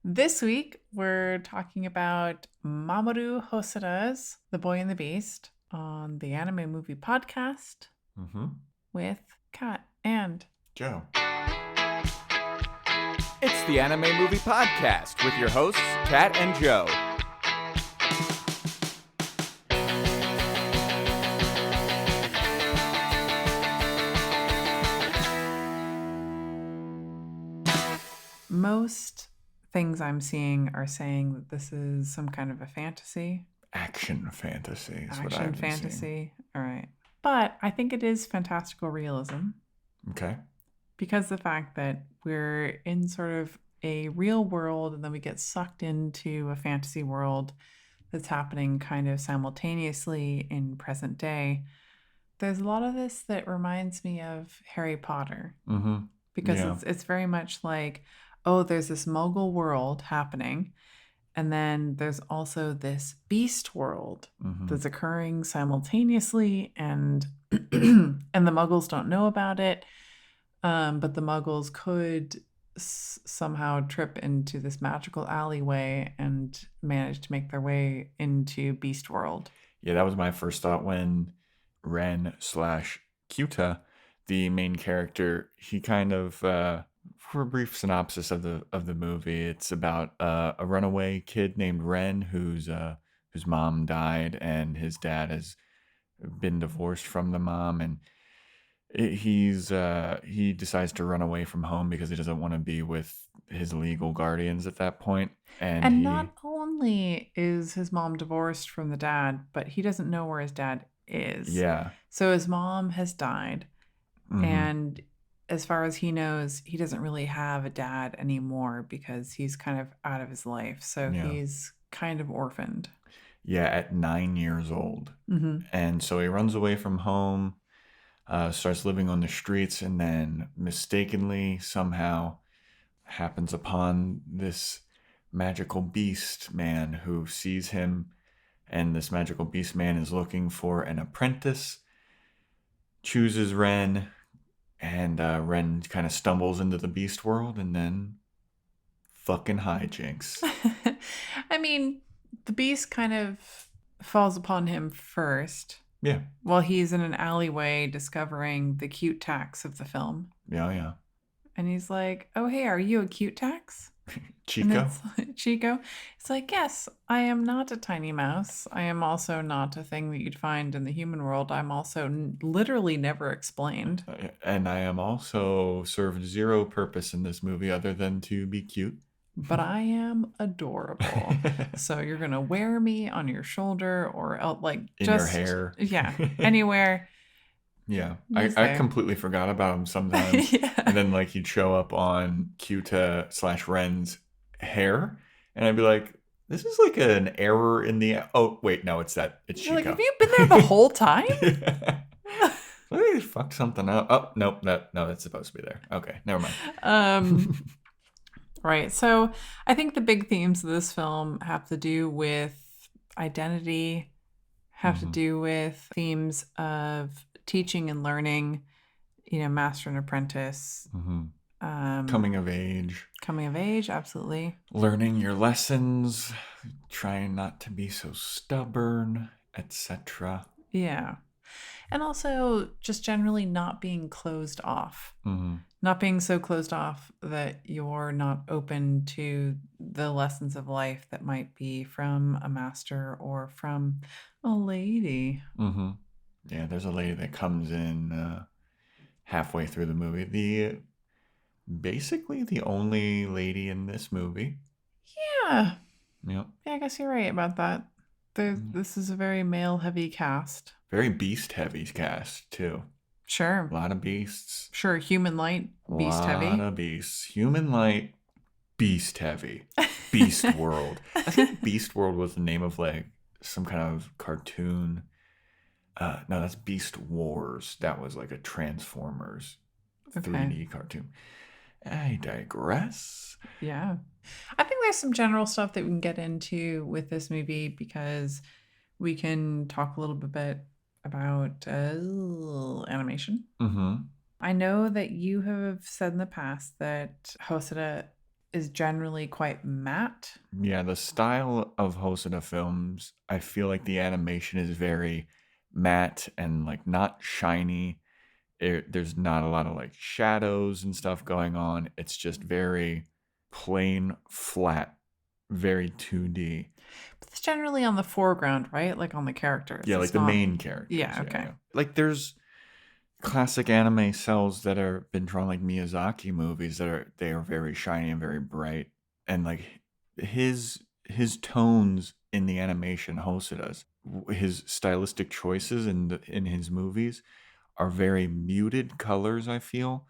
This week, we're talking about Mamoru Hosoda's The Boy and the Beast on the Anime Movie Podcast with Kat and Joe. It's the Anime Movie Podcast with your hosts, Kat and Joe. Most things I'm seeing are saying that this is some kind of a fantasy. Action fantasy is what Action I've been fantasy. seeing. All right. But I think it is fantastical realism. Okay. Because the fact that we're in sort of a real world and then we get sucked into a fantasy world that's happening kind of simultaneously in present day. There's a lot of this that reminds me of Harry Potter. Because it's very much like, oh, there's this Muggle world happening. And then there's also this beast world that's occurring simultaneously, and and the Muggles don't know about it. But the Muggles could somehow trip into this magical alleyway and manage to make their way into Beast World. Yeah, that was my first thought when Ren/Kyuta, the main character, he kind of, for a brief synopsis of the movie, it's about a runaway kid named Ren whose mom died and his dad has been divorced from the mom, and he decides to run away from home because he doesn't want to be with his legal guardians at that point. And not only is his mom divorced from the dad, but he doesn't know where his dad is. Yeah. So his mom has died. And as far as he knows, he doesn't really have a dad anymore because he's kind of out of his life. So he's kind of orphaned. Yeah, at 9 years old. And so he runs away from home, starts living on the streets, and then mistakenly somehow happens upon this magical beast man who sees him, and this magical beast man is looking for an apprentice, chooses Ren, and Ren kind of stumbles into the beast world, and then fucking hijinks. I mean, the beast kind of falls upon him first. Yeah. While he's in an alleyway discovering the cute tax of the film. Yeah. And he's like, oh, hey, are you a cute tax? Chico? Chico? It's like, yes, I am not a tiny mouse. I am also not a thing that you'd find in the human world. I'm also literally never explained. And I am also served zero purpose in this movie other than to be cute. But I am adorable. So you're going to wear me on your shoulder or like in just your hair. Yeah, anywhere. Yeah, I completely forgot about him sometimes. And then like he'd show up on Kyuta/Ren's hair, and I'd be like, this is like an error in the... Oh, wait, no, it's Chico. Like, have you been there the whole time? They fucked something up. Oh, nope, that's supposed to be there. Okay, never mind. Right, so I think the big themes of this film have to do with identity, have to do with themes of teaching and learning, master and apprentice. Coming of age, absolutely. Learning your lessons, trying not to be so stubborn, etc. Yeah. And also just generally not being closed off. Not being so closed off that you're not open to the lessons of life that might be from a master or from a lady. Yeah, there's a lady that comes in halfway through the movie. Basically the only lady in this movie. Yeah. Yep. Yeah, I guess you're right about that. This is a very male-heavy cast. Very beast-heavy cast, too. Sure. A lot of beasts. Sure, human light, beast-heavy. A lot of beasts. Human light, beast-heavy. Beast World. I think Beast World was the name of like some kind of cartoon. No, that's Beast Wars. That was like a Transformers 3D cartoon. I digress. Yeah. I think there's some general stuff that we can get into with this movie because we can talk a little bit about animation. I know that you have said in the past that Hosoda is generally quite matte. Yeah, the style of Hosoda films, I feel like the animation is very matte and like not shiny. There's not a lot of like shadows and stuff going on. It's just very plain, flat, very 2D. But it's generally on the foreground, right? Like on the characters. Yeah, like It's the not. main characters. Yeah, Yeah, okay. yeah. Like there's classic anime cells that are been drawn like Miyazaki movies they are very shiny and very bright, and like his tones in the animation Hosoda's his stylistic choices in his movies are very muted colors, I feel,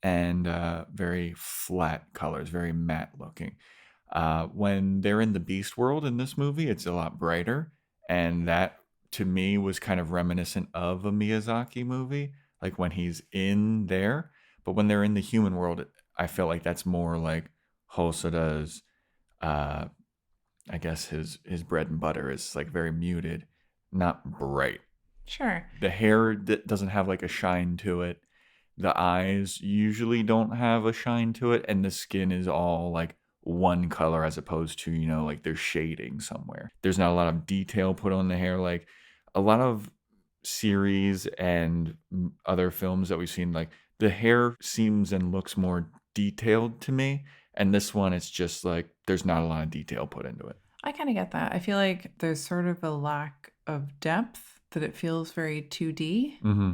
and very flat colors, very matte looking. When they're in the beast world in this movie, it's a lot brighter, and that to me was kind of reminiscent of a Miyazaki movie, like when he's in there. But when they're in the human world, I feel like that's more like Hosoda's. Uh, I guess his bread and butter is like very muted, not bright. Sure. The hair that doesn't have like a shine to it. The eyes usually don't have a shine to it, and the skin is all like one color as opposed to, like there's shading somewhere. There's not a lot of detail put on the hair. Like a lot of series and other films that we've seen, like the hair seems and looks more detailed to me. And this one, it's just like there's not a lot of detail put into it. I kind of get that. I feel like there's sort of a lack of depth, that it feels very 2D. Mm-hmm.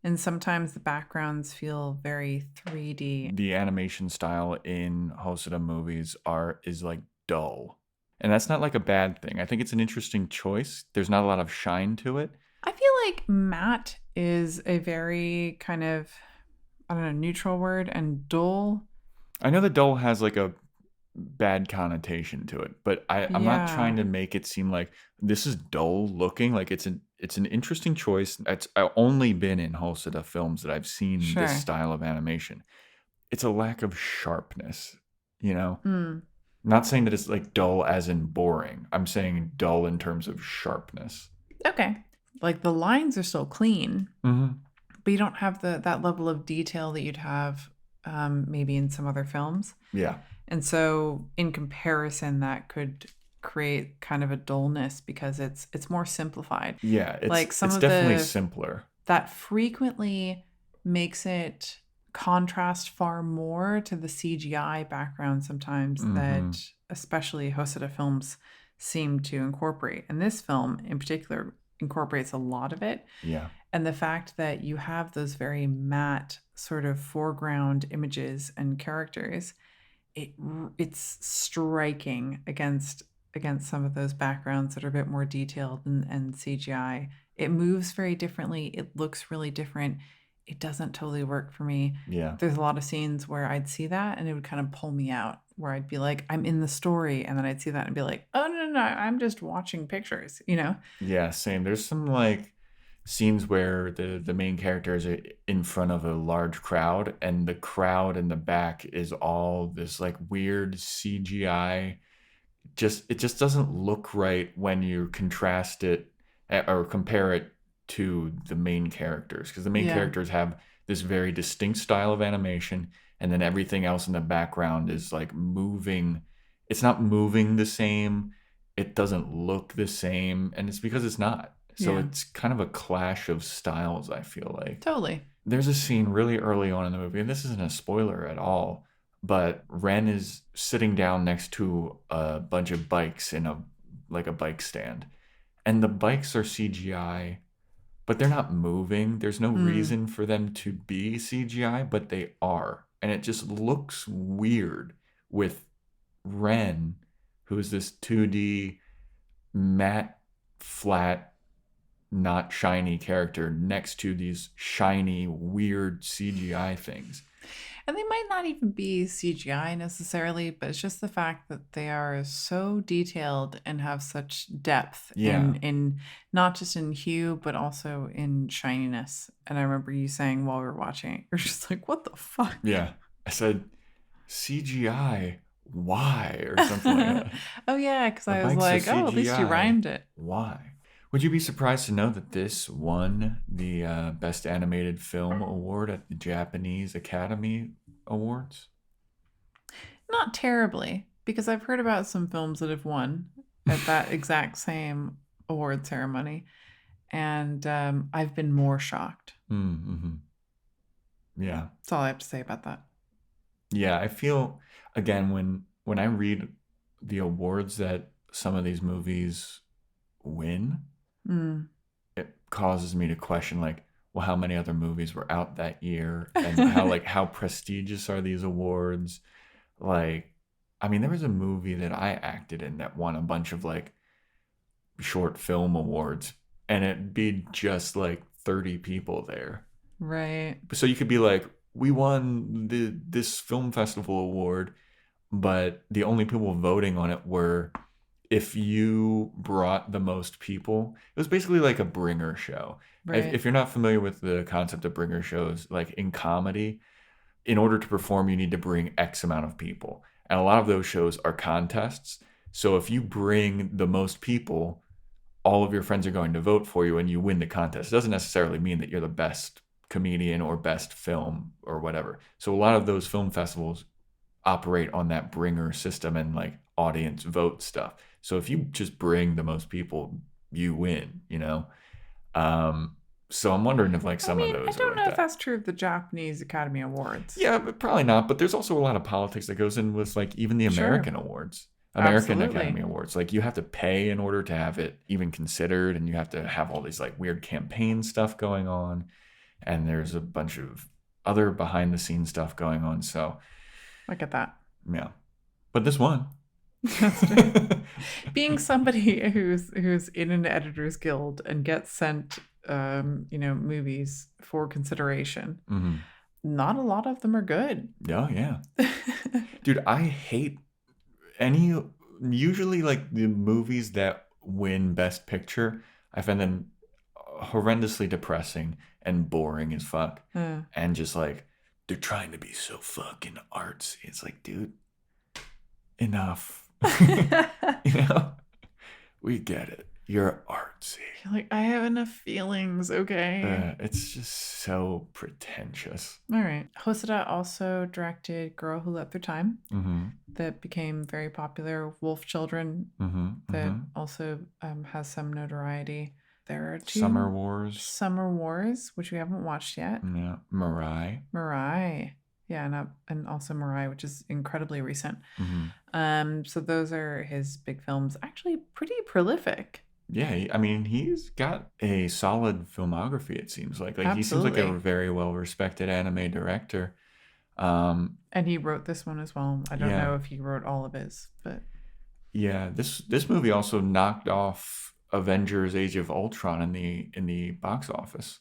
And sometimes the backgrounds feel very 3D. The animation style in Hosoda movies is like dull. And that's not like a bad thing. I think it's an interesting choice. There's not a lot of shine to it. I feel like matte is a very kind of, I don't know, neutral word, and dull. I know that dull has like a bad connotation to it, but I'm not trying Yeah. to make it seem like this is dull looking. Like it's an interesting choice. It's only been in Hosoda films that I've seen this Sure. style of animation. It's a lack of sharpness, you know? Mm. Not saying that it's like dull as in boring. I'm saying dull in terms of sharpness. Okay. Like the lines are still clean, Mm-hmm. but you don't have that level of detail that you'd have maybe in some other films. Yeah. And so in comparison, that could create kind of a dullness because it's more simplified. Yeah, Like some it's of definitely simpler. that frequently makes it contrast far more to the CGI background sometimes, Mm-hmm. that especially Hosoda films seem to incorporate. And this film in particular incorporates a lot of it. Yeah. And the fact that you have those very matte sort of foreground images and characters, it's striking against some of those backgrounds that are a bit more detailed and CGI. It moves very differently. It looks really different. It doesn't totally work for me. Yeah. There's a lot of scenes where I'd see that and it would kind of pull me out, where I'd be like, I'm in the story, and then I'd see that and be like, oh no, I'm just watching pictures, you know? Yeah, same. There's some like scenes where the main characters are in front of a large crowd, and the crowd in the back is all this like weird CGI. It just doesn't look right when you contrast it or compare it to the main characters, because the main Yeah. characters have this very distinct style of animation, and then everything else in the background is like moving. It's not moving the same. It doesn't look the same, and it's because it's not. So Yeah. it's kind of a clash of styles, I feel like. Totally. There's a scene really early on in the movie, and this isn't a spoiler at all, but Ren is sitting down next to a bunch of bikes in a bike stand. And the bikes are CGI, but they're not moving. There's no reason for them to be CGI, but they are. And it just looks weird with Ren, who is this 2D matte, flat, not shiny character next to these shiny, weird CGI things. And they might not even be CGI necessarily, but it's just the fact that they are so detailed and have such depth Yeah. in not just in hue, but also in shininess. And I remember you saying while we were watching it, you're just like, what the fuck? Yeah. I said, CGI, why? Or something like that. Oh, yeah, because The I was bikes are like, oh, at least you CGI. rhymed it. Why? Would you be surprised to know that this won the Best Animated Film Award at the Japanese Academy Awards? Not terribly, because I've heard about some films that have won at that exact same award ceremony, and I've been more shocked. Mm-hmm. Yeah. That's all I have to say about that. Yeah, I feel again when I read the awards that some of these movies win, it causes me to question like, well, how many other movies were out that year, and how prestigious are these awards? Like, I mean, there was a movie that I acted in that won a bunch of like short film awards, and it'd be just like 30 people there. Right. So you could be like, we won this film festival award, but the only people voting on it were if you brought the most people. It was basically like a bringer show. Right. If you're not familiar with the concept of bringer shows, like in comedy, in order to perform, you need to bring X amount of people. And a lot of those shows are contests. So if you bring the most people, all of your friends are going to vote for you and you win the contest. It doesn't necessarily mean that you're the best comedian or best film or whatever. So a lot of those film festivals operate on that bringer system and like audience vote stuff. So if you just bring the most people, you win, you know? So I'm wondering if like some of those I don't are know like if that. that's true of the Japanese Academy Awards. Yeah, but probably not. But there's also a lot of politics that goes in with like even the Sure. American awards. American Absolutely. Academy Awards. Like you have to pay in order to have it even considered, and you have to have all these like weird campaign stuff going on. And there's a bunch of other behind the scenes stuff going on. So I get that. yeah. But this one. That's true. Being somebody who's in an editors guild and gets sent movies for consideration, Mm-hmm. not a lot of them are good. Oh, yeah. Dude, I hate usually like the movies that win Best Picture, I find them horrendously depressing and boring as fuck. And just like, they're trying to be so fucking artsy. It's like, dude, enough. You know? We get it. You're artsy. You're like, I have enough feelings, okay? It's just so pretentious. All right. Hosoda also directed Girl Who Left Their Time, that became very popular. Wolf Children, that also has some notoriety. There are two. Summer Wars, which we haven't watched yet. Yeah. Mirai. Yeah, and also Mirai, which is incredibly recent. So those are his big films. Actually, pretty prolific. Yeah, I mean, he's got a solid filmography, it seems like. Like he seems like a very well-respected anime director. And he wrote this one as well. I don't know if he wrote all of his, but yeah, this movie also knocked off Avengers: Age of Ultron in the box office.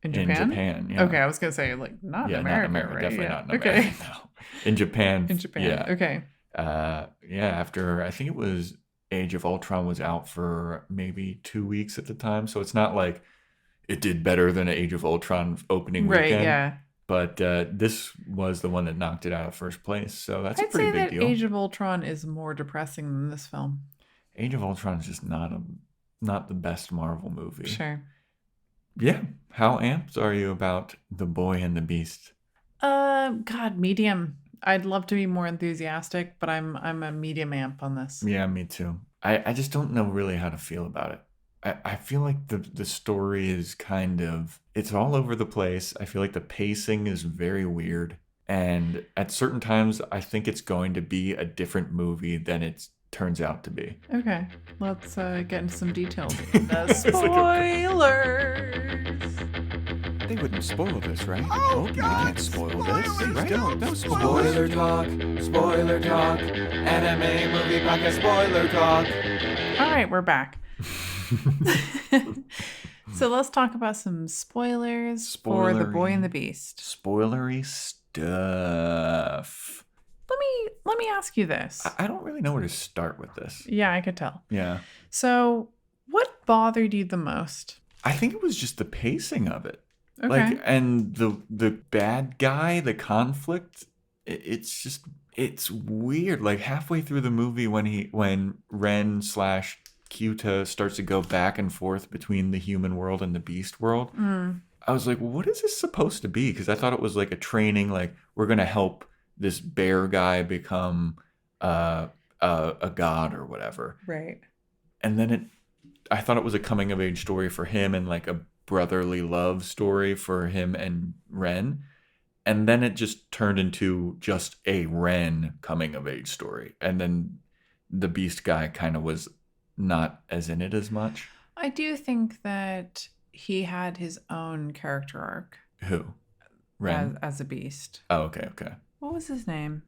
In Japan, yeah. Okay, I was gonna say like not in America, not America, right? definitely Yeah. not in America. Okay. No. In Japan. Yeah. Okay. After I think it was Age of Ultron was out for maybe 2 weeks at the time, so it's not like it did better than Age of Ultron opening weekend. Right. Yeah. But this was the one that knocked it out of first place, so that's a I'd pretty say big that deal. Age of Ultron is more depressing than this film. Age of Ultron is just not the best Marvel movie. Sure. Yeah. How amped are you about The Boy and the Beast? God, medium. I'd love to be more enthusiastic, but I'm a medium amp on this. Yeah, me too. I just don't know really how to feel about it. I feel like the story is kind of, it's all over the place. I feel like the pacing is very weird. And at certain times, I think it's going to be a different movie than it turns out to be. Okay, let's get into some details. The spoilers! They wouldn't spoil this, right? Oh, They God, can't spoil this, spoilers, right? don't. No spoiler talk, anime movie podcast, spoiler talk. All right, we're back. So let's talk about some spoilers for The Boy and the Beast. Spoilery stuff. Let me ask you this. I don't really know where to start with this. Yeah, I could tell. Yeah. So, what bothered you the most? I think it was just the pacing of it. Okay. Like, and the bad guy, the conflict, it's weird. Like halfway through the movie when Ren / Kyuta starts to go back and forth between the human world and the beast world, I was like, what is this supposed to be? Because I thought it was like a training, like we're going to help this bear guy become a god or whatever. Right. And then I thought it was a coming of age story for him and like a brotherly love story for him and Ren. And then it just turned into just a Ren coming of age story. And then the Beast guy kind of was not as in it as much. I do think that he had his own character arc. Who? Ren? As a beast. Oh, okay. What was his name?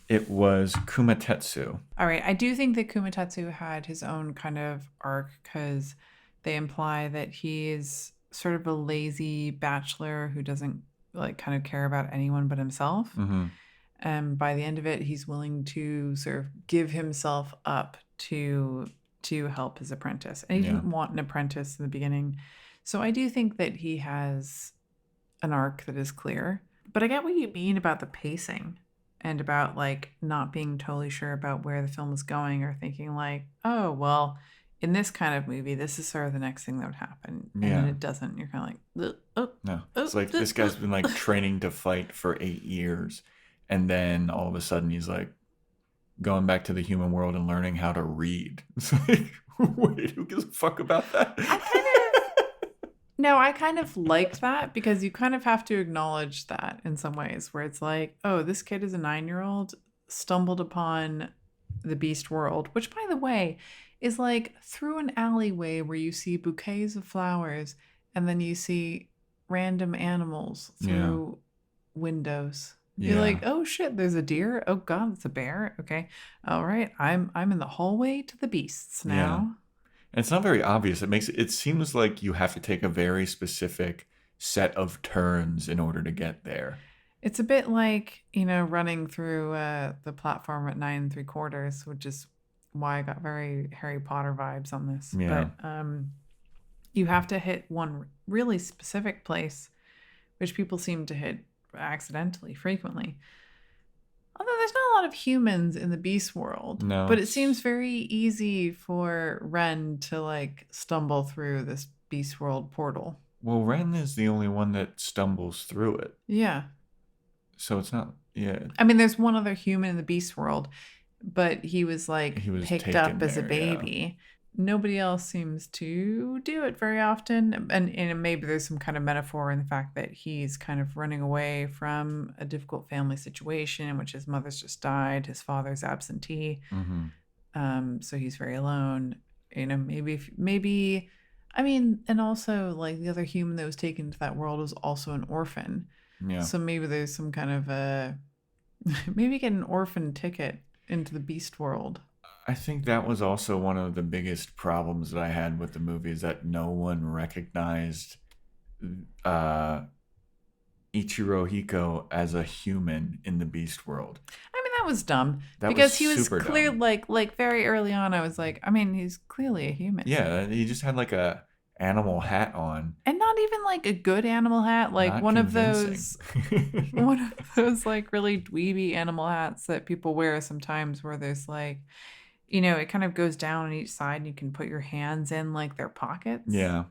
It was Kumatetsu. All right. I do think that Kumatetsu had his own kind of arc because they imply that he is sort of a lazy bachelor who doesn't like kind of care about anyone but himself. Mm-hmm. And by the end of it, he's willing to sort of give himself up to help his apprentice. And he didn't want an apprentice in the beginning. So I do think that he has an arc that is clear. But I get what you mean about the pacing and about like not being totally sure about where the film is going or thinking like, oh, well, in this kind of movie, this is sort of the next thing that would happen. And then it doesn't. You're kind of like, no. It's like this guy's been like training to fight for 8 years. And then all of a sudden he's like going back to the human world and learning how to read. It's like, wait, who gives a fuck about that? I kind of liked that because you kind of have to acknowledge that in some ways where it's like, oh, this kid is a 9-year-old, stumbled upon the beast world, which by the way is like through an alleyway where you see bouquets of flowers and then you see random animals through windows. You're like, oh shit, there's a deer. Oh god, it's a bear. Okay. All right. I'm in the hallway to the beasts now. Yeah. And it's not very obvious. It seems like you have to take a very specific set of turns in order to get there. It's a bit like, running through the platform at 9 3/4, which is why I got very Harry Potter vibes on this. Yeah. But you have to hit one really specific place, which people seem to hit accidentally frequently. Although there's not a lot of humans in the beast world. No. But it seems very easy for Ren to like stumble through this beast world portal. Well, Ren is the only one that stumbles through it. Yeah. So it's not, I mean, there's one other human in the beast world, but he was picked up as a baby. Yeah. Nobody else seems to do it very often. And maybe there's some kind of metaphor in the fact that he's kind of running away from a difficult family situation in which his mother's just died. His father's absentee. Mm-hmm. So he's very alone. Maybe, I mean, and also like the other human that was taken to that world was also an orphan. Yeah. So maybe there's some kind of maybe get an orphan ticket into the beast world. I think that was also one of the biggest problems that I had with the movie is that no one recognized Ichiro Hiko as a human in the beast world. I mean, that was dumb because he was clear, like very early on. I was like, I mean, he's clearly a human. Yeah, he just had like a animal hat on, and not even like a good animal hat, like not one convincing. one of those like really dweeby animal hats that people wear sometimes, where there's like, it kind of goes down on each side and you can put your hands in like their pockets. Yeah.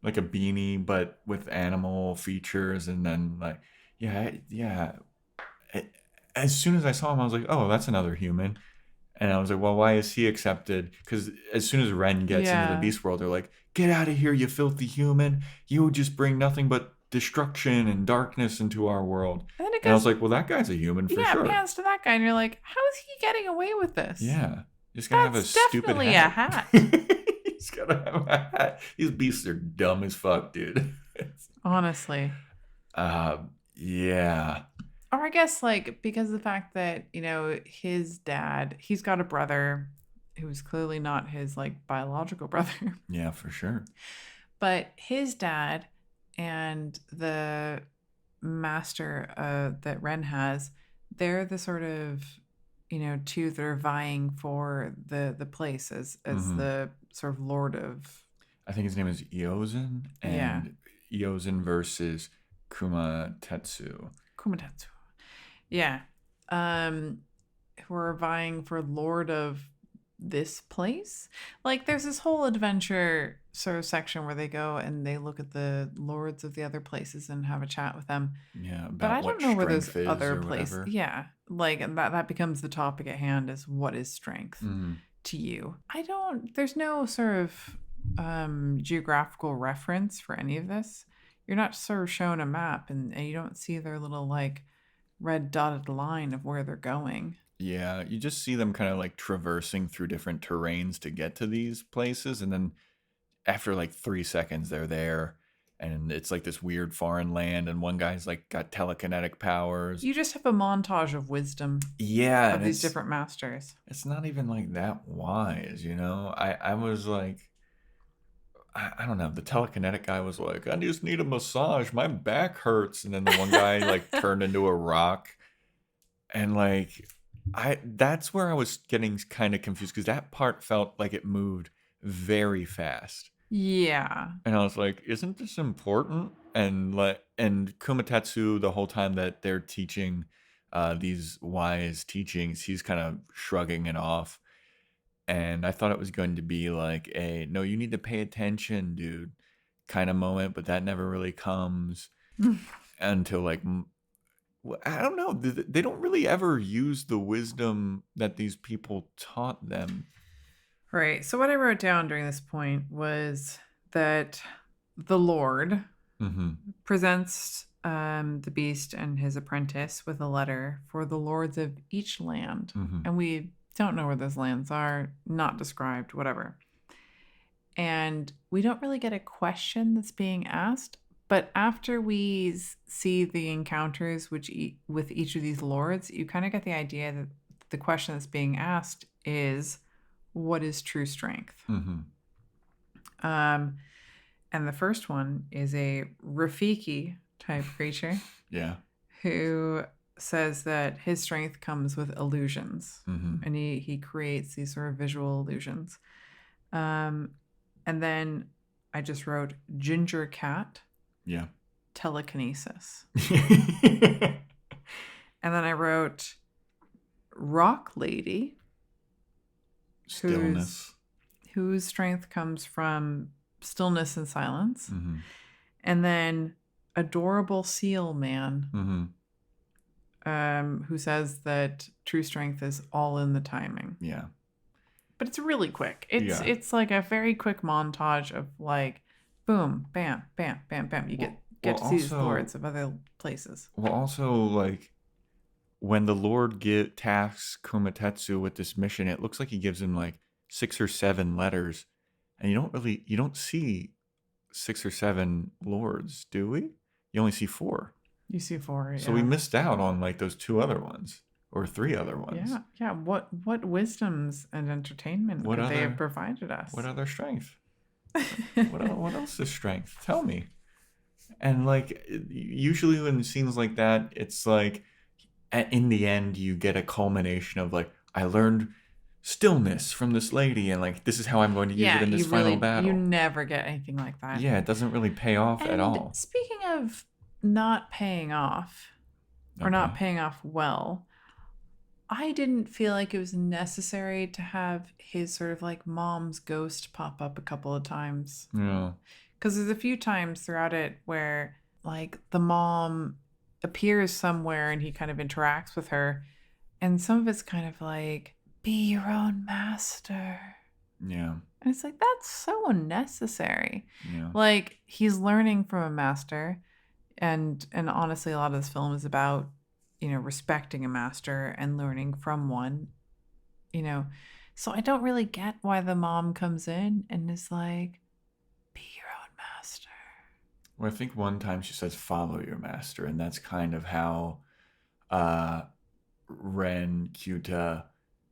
Like a beanie, but with animal features. And then like, yeah. As soon as I saw him, I was like, oh, that's another human. And I was like, well, why is he accepted? Because as soon as Ren gets into the beast world, they're like, get out of here, you filthy human. You just bring nothing but destruction and darkness into our world. And I was like, well, that guy's a human for sure. Yeah, pans to that guy. And you're like, how is he getting away with this? Yeah. Just gotta have a stupid hat. He's gotta have a hat. These beasts are dumb as fuck, dude. Honestly. Yeah. Or I guess like because of the fact that, his dad, he's got a brother who's clearly not his like biological brother. Yeah, for sure. But his dad and the master that Ren has, they're the sort of two that are vying for the place as the sort of lord of. I think his name is Iozin, and Iozin versus Kumatetsu. Yeah. Who are vying for lord of this place. Like there's this whole adventure sort of section where they go and they look at the lords of the other places and have a chat with them. Yeah, but I don't know where those other places. Yeah, like that becomes the topic at hand, is what is strength Mm-hmm. to you. There's no sort of geographical reference for any of this. You're not sort of shown a map, and you don't see their little like red dotted line of where they're going. Yeah, you just see them kind of like traversing through different terrains to get to these places, and then after like 3 seconds, they're there, and it's like this weird foreign land, and one guy's like got telekinetic powers. You just have a montage of wisdom Yeah, of and these different masters. it's not even like that wise, you know. I was like, I don't know. The telekinetic guy was like, I just need a massage. My back hurts. And then the one guy like turned into a rock. And like, that's where I was getting kind of confused because that part felt like it moved very fast. Yeah. And I was like, isn't this important? And Kumatetsu, the whole time that they're teaching these wise teachings, he's kind of shrugging it off. And I thought it was going to be like a no, you need to pay attention, dude, kind of moment, but that never really comes until like I don't know. They don't really ever use the wisdom that these people taught them. Right. So what I wrote down during this point was that the Lord presents the beast and his apprentice with a letter for the lords of each land. And we don't know where those lands are, not described, whatever. And we don't really get a question that's being asked. But after we see the encounters with each of these lords, you kind of get the idea that the question that's being asked is, what is true strength? And the first one is a Rafiki type creature. Yeah. Who says that his strength comes with illusions. And he creates these sort of visual illusions. And then I just wrote ginger cat. Yeah. Telekinesis. And then I wrote rock lady. Stillness. Whose strength comes from stillness and silence. And then adorable seal man. Who says that true strength is all in the timing. Yeah. But it's really quick. It's like a very quick montage of like, boom, bam, bam, bam, bam. You get to see these lords of other places. Well, also, like, when the Lord tasks Kumatetsu with this mission, it looks like he gives him like 6 or 7 letters. And you don't see 6 or 7 lords, do we? You only see 4. You see 4, So we missed out on like those 2 other ones or 3 other ones. Yeah. What wisdoms and entertainment could they have provided us? What other strength? what else is strength? Tell me. And like usually in scenes like that, it's like in the end you get a culmination of like, I learned stillness from this lady, and like this is how I'm going to use it in this final battle. You never get anything like that. Yeah, it doesn't really pay off at all. Speaking of not paying off, or not paying off well, I didn't feel like it was necessary to have his sort of like mom's ghost pop up a couple of times. Yeah. Because there's a few times throughout it where like the mom appears somewhere and he kind of interacts with her. And some of it's kind of like, be your own master. Yeah. And it's like, that's so unnecessary. Yeah. Like, he's learning from a master. And honestly, a lot of this film is about, respecting a master and learning from one, So I don't really get why the mom comes in and is like, be your own master. Well, I think one time she says, follow your master. And that's kind of how Ren Kyuta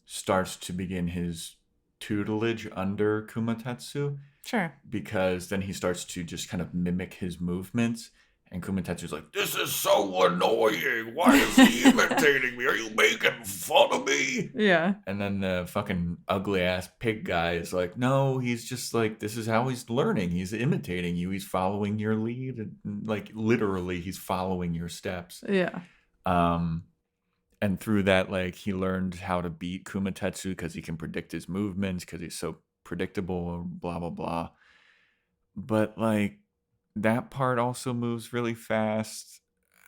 starts to begin his tutelage under Kumatetsu. Sure. Because then he starts to just kind of mimic his movements. And Kumatetsu's like, this is so annoying. Why is he imitating me? Are you making fun of me? Yeah. And then the fucking ugly ass pig guy is like, no, he's just like, this is how he's learning. He's imitating you. He's following your lead. And like literally he's following your steps. Yeah. And through that, like he learned how to beat Kumatetsu because he can predict his movements because he's so predictable, blah, blah, blah. But like, that part also moves really fast.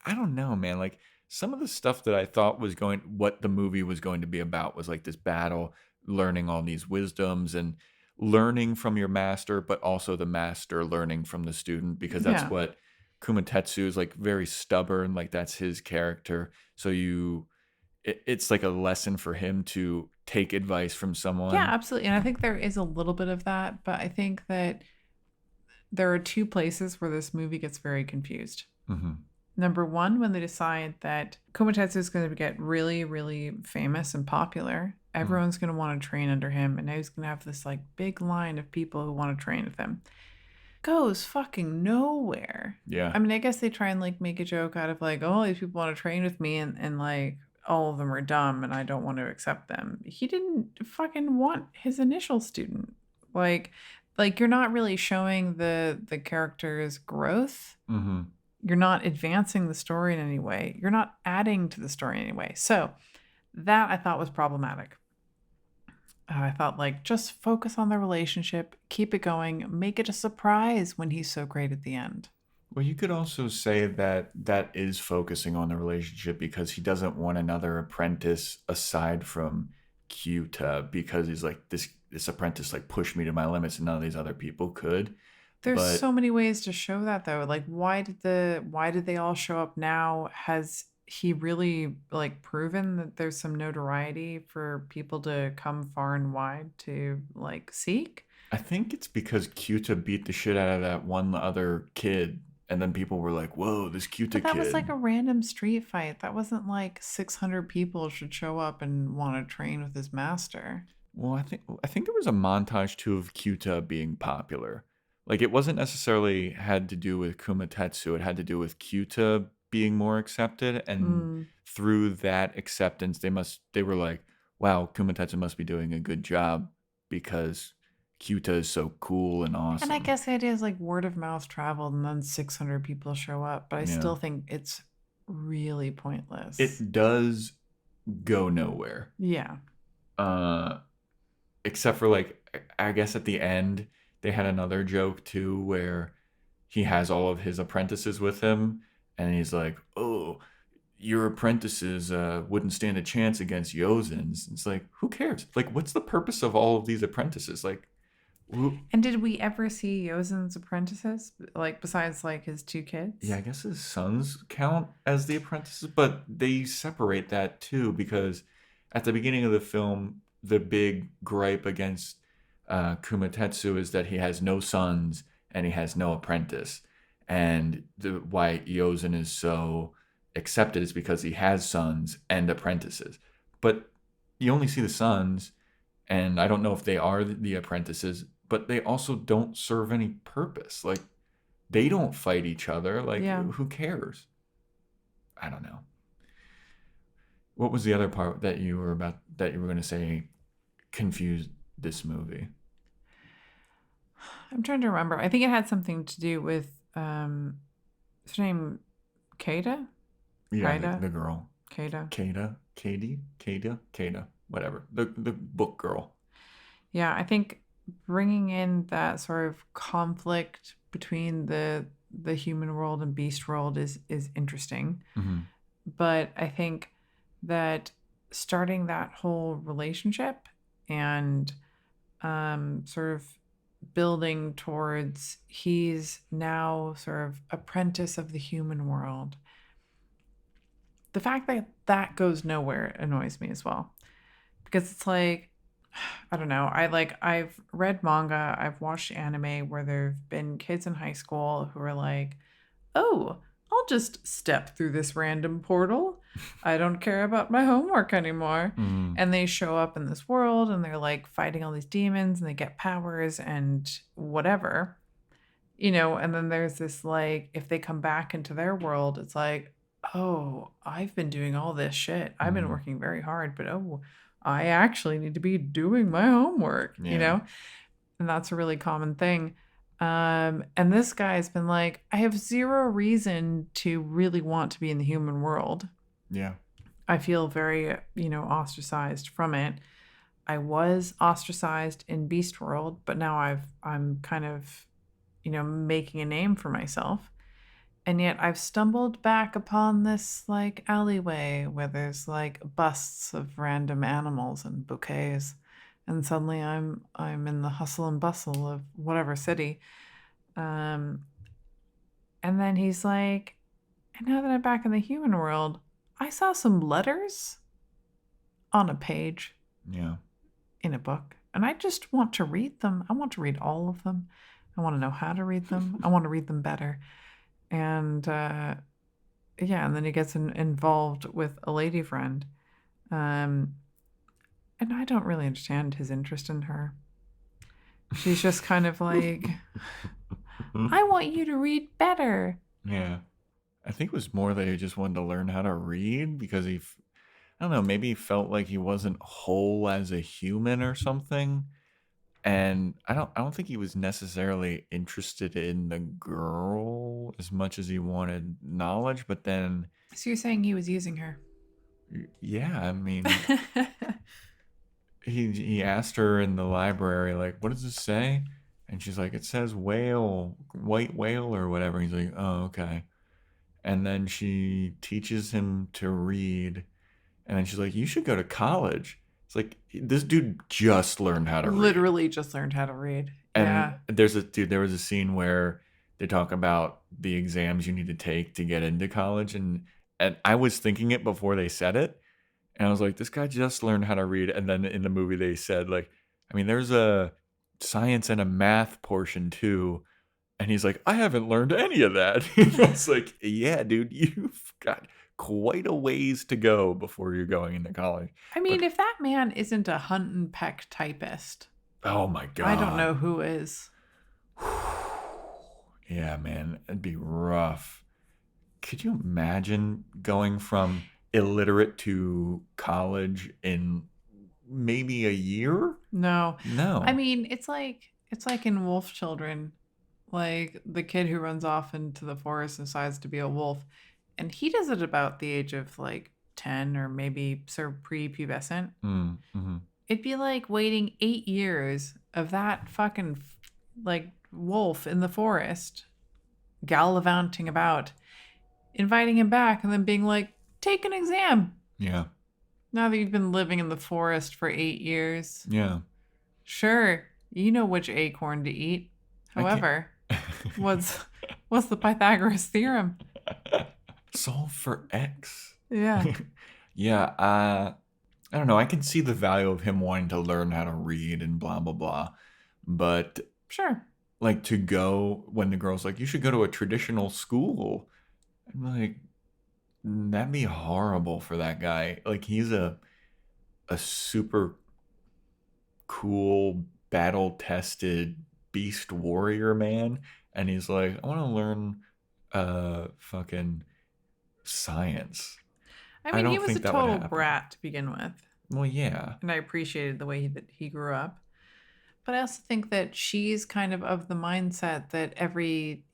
I don't know, man. Like some of the stuff that I thought what the movie was going to be about was like this battle, learning all these wisdoms and learning from your master, but also the master learning from the student, because that's Yeah. what Kumatetsu is, like, very stubborn, like that's his character. So it's like a lesson for him to take advice from Yeah, someone. absolutely. And I think there is a little bit of that, but I think that there are two places where this movie gets very confused. Hmm. Number one, when they decide that Komatetsu is going to get really, really famous and popular, Hmm. everyone's going to want to train under him, and now he's going to have this like big line of people who want to train with him. Goes fucking nowhere. Yeah. I mean, I guess they try and like make a joke out of like, oh, these people want to train with me, and like all of them are dumb, and I don't want to accept them. He didn't fucking want his initial student. Like, like you're not really showing the character's growth. Hmm. You're not advancing the story in any way. You're not adding to the story in any way. So that I thought was problematic. I thought, like, just focus on the relationship, keep it going, make it a surprise when he's so great at the end. Well, you could also say that that is focusing on the relationship because he doesn't want another apprentice aside from Kyuta, because he's like, this apprentice like pushed me to my limits and none of these other people could. There's But so many ways to show that though. Like, why did they all show up now? Has he really like proven that there's some notoriety for people to come far and wide to like seek? I think it's because Kyuta beat the shit out of that one other kid, and then people were like, "Whoa, this But Kyuta that was like kid." a random street fight. That wasn't like 600 people should show up and want to train with his master. Well, I think there was a montage too of Kyuta being popular. Like, it wasn't necessarily had to do with Kumatetsu. It had to do with Kyuta being more accepted, and Mm. through that acceptance, they were like, "Wow, Kumatetsu must be doing a good job because Kyuta is so cool and And I awesome." guess the idea is like word of mouth traveled and then 600 people show up, but I Yeah, still think it's really pointless. it does go nowhere. Yeah. Uh, except for, like, I guess at the end they had another joke too where he has all of his apprentices with him, and he's like, "Oh, your apprentices wouldn't stand a chance against Yozen's." It's like, who cares? Like, what's the purpose of all of these apprentices? Like, who? And did we ever see Yozen's apprentices? Like besides like his two Yeah, kids? I guess his sons count as the apprentices, but they separate that too, because at the beginning of the film, the big gripe against Kumatetsu is that he has no sons and he has no apprentice. And why Yozen is so accepted is because he has sons and apprentices. But you only see the sons, and I don't know if they are the apprentices, but they also don't serve any purpose. Like, they don't fight each other. Like, Yeah. who cares? I don't know. What was the other part that you were going to say confused this movie? I'm trying to remember. I think it had something to do with what's her name? Kada? Yeah, Kaida? the girl. Kada. Kada, whatever. The book girl. Yeah, I think bringing in that sort of conflict between the human world and beast world is interesting. Hmm. But I think that starting that whole relationship and sort of building towards he's now sort of apprentice of the human world. The fact that that goes nowhere annoys me as well because it's like I don't know. I've read manga, I've watched anime where there've been kids in high school who are like, "Oh, I'll just step through this random portal. I don't care about my homework anymore." Mm, And they show up in this world and they're like fighting all these demons and they get powers and whatever. And then there's this like if they come back into their world, it's like, "Oh, I've been doing all this shit. I've been mm, working very hard, but oh, I actually need to be doing my homework," you yeah, know? And that's a really common thing. And this guy's been like, I have zero reason to really want to be in the human world. yeah. I feel very, ostracized from it. I was ostracized in Beast World, but now I'm kind of, making a name for myself. And yet I've stumbled back upon this like alleyway where there's like busts of random animals and bouquets. And suddenly I'm in the hustle and bustle of whatever city. Um, and then he's like, and now that I'm back in the human world, I saw some letters on a page Yeah. in a book. And I just want to read them. I want to read all of them. I want to know how to read them. I want to read them better. And yeah, and then he gets involved with a lady friend. And I don't really understand his interest in her. She's just kind of like, I want you to read better. Yeah. I think it was more that he just wanted to learn how to read because I don't know, maybe he felt like he wasn't whole as a human or something. And I don't think he was necessarily interested in the girl as much as he wanted knowledge, but then So you're saying he was using her? yeah, I mean, he asked her in the library like, "What does this say?" And she's like, "It says whale, white whale or whatever." He's like, "Oh, okay." And then she teaches him to read, and then she's like, "You should go to college." It's like this dude just learned how to read. Literally just learned how to read. Yeah. And there was a scene where they talk about the exams you need to take to get into college, and I was thinking it before they said it, and I was like, this guy just learned how to read. And then in the movie they said like, I mean, there's a science and a math portion too, and he's like, I haven't learned any of that. It's like, yeah, dude, you've got quite a ways to go before you're going into college. I mean, But if that man isn't a hunt and peck typist, oh my god, I don't know who is. Yeah, man, it'd be rough. Could you imagine going from illiterate to college in maybe a year? No. No. I mean, it's like in Wolf Children, like the kid who runs off into the forest and decides to be a wolf, and he does it about the age of like 10 or maybe sort of pre-pubescent. Mm-hmm. It'd be like waiting 8 years of that fucking like wolf in the forest gallivanting about, inviting him back and then being like, take an exam. Yeah. Now that you've been living in the forest for 8 years. Yeah. Sure, you know which acorn to eat. However, what's the Pythagoras theorem? Solve for X. Yeah. Yeah. I don't know. I can see the value of him wanting to learn how to read and blah, blah, blah. But Sure. like to go when the girl's like, you should go to a traditional school. I'm like, that'd be horrible for that guy. Like he's a super cool, battle tested beast warrior man. And he's like, I want to learn fucking science. I mean, he don't was a think that would total happen. brat to begin with. Well, yeah. And I appreciated the way that he grew up. But I also think that she's kind of the mindset that every,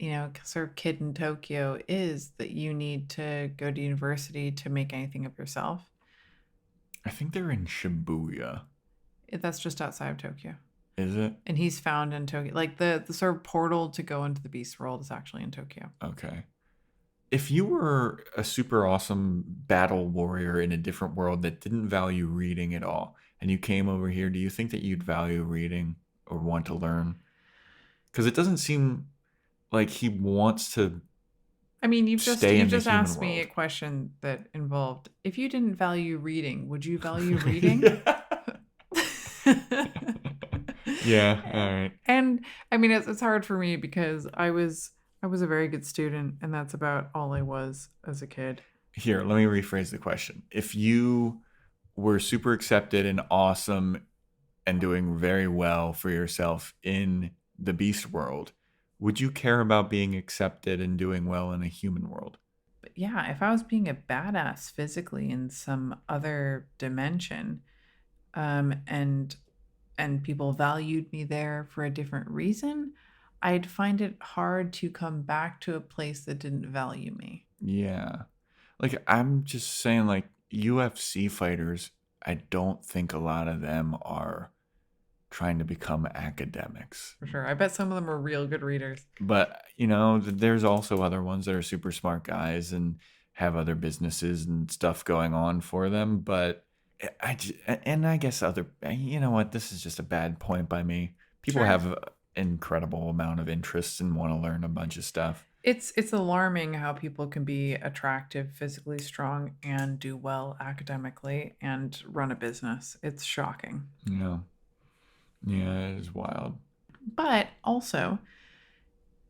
sort of kid in Tokyo is, that you need to go to university to make anything of yourself. I think they're in Shibuya. That's just outside of Tokyo. Is it? And he's found in Tokyo. Like the sort of portal to go into the beast world is actually in Tokyo. Okay. If you were a super awesome battle warrior in a different world that didn't value reading at all, and you came over here, do you think that you'd value reading or want to learn? Because it doesn't seem like he wants to. I mean, you just asked me a world. question that involved, if you didn't value reading, would you value reading? Yeah, all right. And I mean, it's hard for me because I was a very good student, and that's about all I was as a kid. Here, let me rephrase the question. If you were super accepted and awesome and doing very well for yourself in the beast world, would you care about being accepted and doing well in a human world? But yeah, if I was being a badass physically in some other dimension, and people valued me there for a different reason, I'd find it hard to come back to a place that didn't value me. Yeah. Like, I'm just saying, like, UFC fighters, I don't think a lot of them are trying to become academics. For sure. I bet some of them are real good readers. But, there's also other ones that are super smart guys and have other businesses and stuff going on for them. But I guess you know what? This is just a bad point by me. People Sure. have an incredible amount of interests and want to learn a bunch of stuff. It's alarming how people can be attractive, physically strong, and do well academically and run a business. It's shocking. Yeah, it is wild. But also,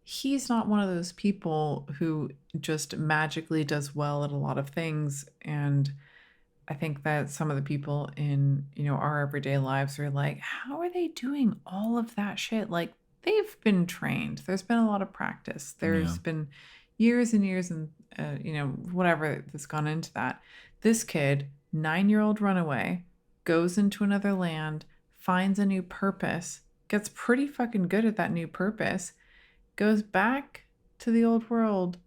he's not one of those people who just magically does well at a lot of things. And I think that some of the people in, our everyday lives are like, how are they doing all of that shit? Like, they've been trained. There's been a lot of practice. There's been years and years and, whatever that's gone into that. This kid, 9-year-old runaway, goes into another land, finds a new purpose, gets pretty fucking good at that new purpose, goes back to the old world.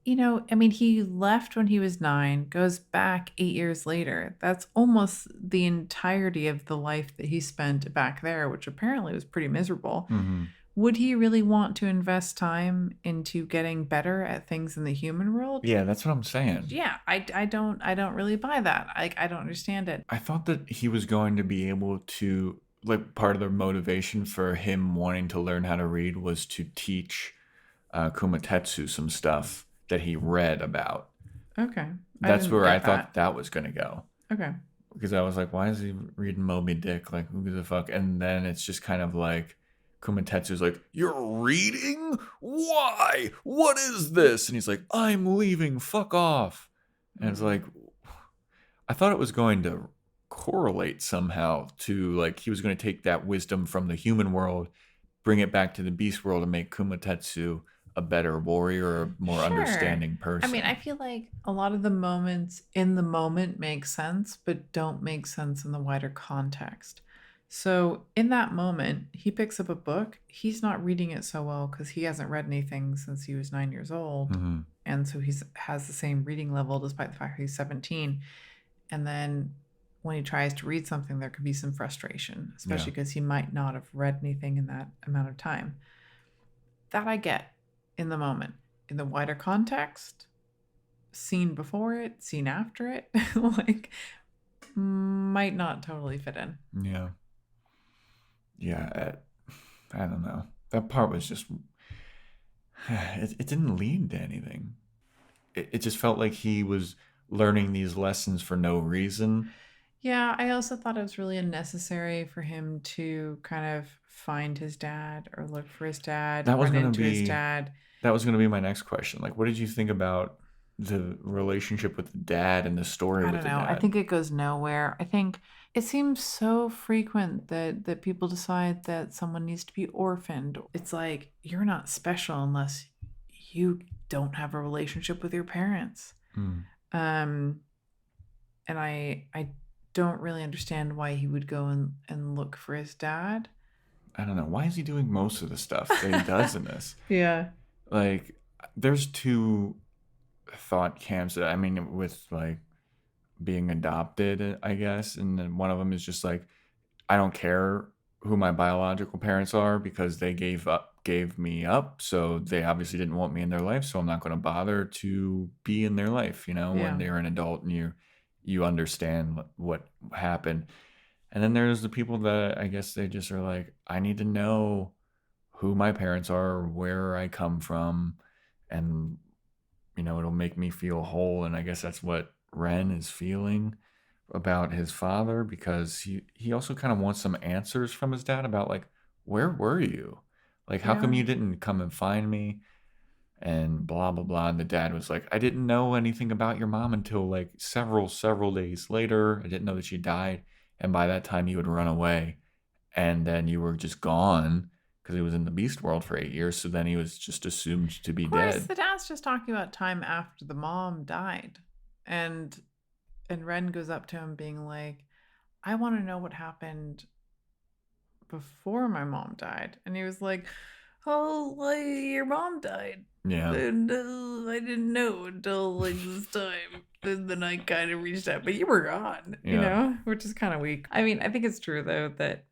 He left when he was 9, goes back 8 years later. That's almost the entirety of the life that he spent back there, which apparently was pretty miserable. Mm-hmm. Would he really want to invest time into getting better at things in the human world? Yeah, that's what I'm saying. Yeah, I don't really buy that. I don't understand it. I thought that he was going to be able to, like, part of the motivation for him wanting to learn how to read was to teach Kumatetsu some stuff that he read about. Okay. That's where I thought that was going to go. Okay. Because I was like, why is he reading Moby Dick? Like, who gives a fuck? And then it's just kind of like, Kumatetsu's like, you're reading? Why? What is this? And he's like, I'm leaving. Fuck off. And it's like, I thought it was going to correlate somehow to, like, he was going to take that wisdom from the human world, bring it back to the beast world, and make Kumatetsu a better warrior, a more understanding person. I feel like a lot of the moments in the moment make sense, but don't make sense in the wider context. So in that moment, he picks up a book. He's not reading it so well because he hasn't read anything since he was 9 years old. Mm-hmm. And so he has the same reading level despite the fact he's 17. And then when he tries to read something, there could be some frustration, especially because he might not have read anything in that amount of time. That I get in the moment. In the wider context, scene before it, scene after it, like, might not totally fit in. Yeah, I don't know. That part was just, it didn't lead to anything. It just felt like he was learning these lessons for no reason. Yeah, I also thought it was really unnecessary for him to kind of find his dad or look for his dad, That was run going to into his be dad. That was going to be my next question. Like, what did you think about the relationship with the dad and the story I with don't the know. dad? I think it goes nowhere. I think it seems so frequent that people decide that someone needs to be orphaned. It's like, you're not special unless you don't have a relationship with your parents. And I don't really understand why he would go and look for his dad. I don't know. Why is he doing most of the stuff that he does in this? Yeah. Like, there's two thought camps that, with, like, being adopted, I guess. And then one of them is just like, I don't care who my biological parents are because they gave me up. So they obviously didn't want me in their life. So I'm not going to bother to be in their life, when they're an adult and you understand what happened. And then there's the people that I guess they just are like, I need to know who my parents are, where I come from, and it'll make me feel whole. And I guess that's what Ren is feeling about his father, because he also kind of wants some answers from his dad about, like, where were you? Like, how come you didn't come and find me? And blah, blah, blah. And the dad was like, I didn't know anything about your mom until, like, several days later. I didn't know that she died. And by that time, you would run away. And then you were just gone because he was in the beast world for 8 years. So then he was just assumed to be dead. Of course, the dad's just talking about time after the mom died. And Ren goes up to him being like, I want to know what happened before my mom died. And he was like, oh, like, your mom died. Yeah. No, I didn't know until like this time. And then I kind of reached out, but you were gone, Yeah. which is kind of weak. I mean, I think it's true though that,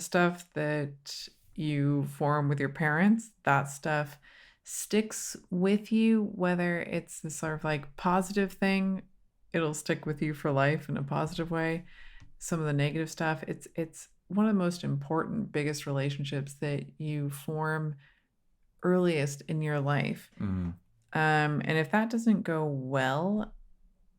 stuff that you form with your parents, that stuff sticks with you, whether it's the sort of like positive thing, it'll stick with you for life in a positive way. Some of the negative stuff, it's one of the most important, biggest relationships that you form earliest in your life. Mm-hmm. And if that doesn't go well,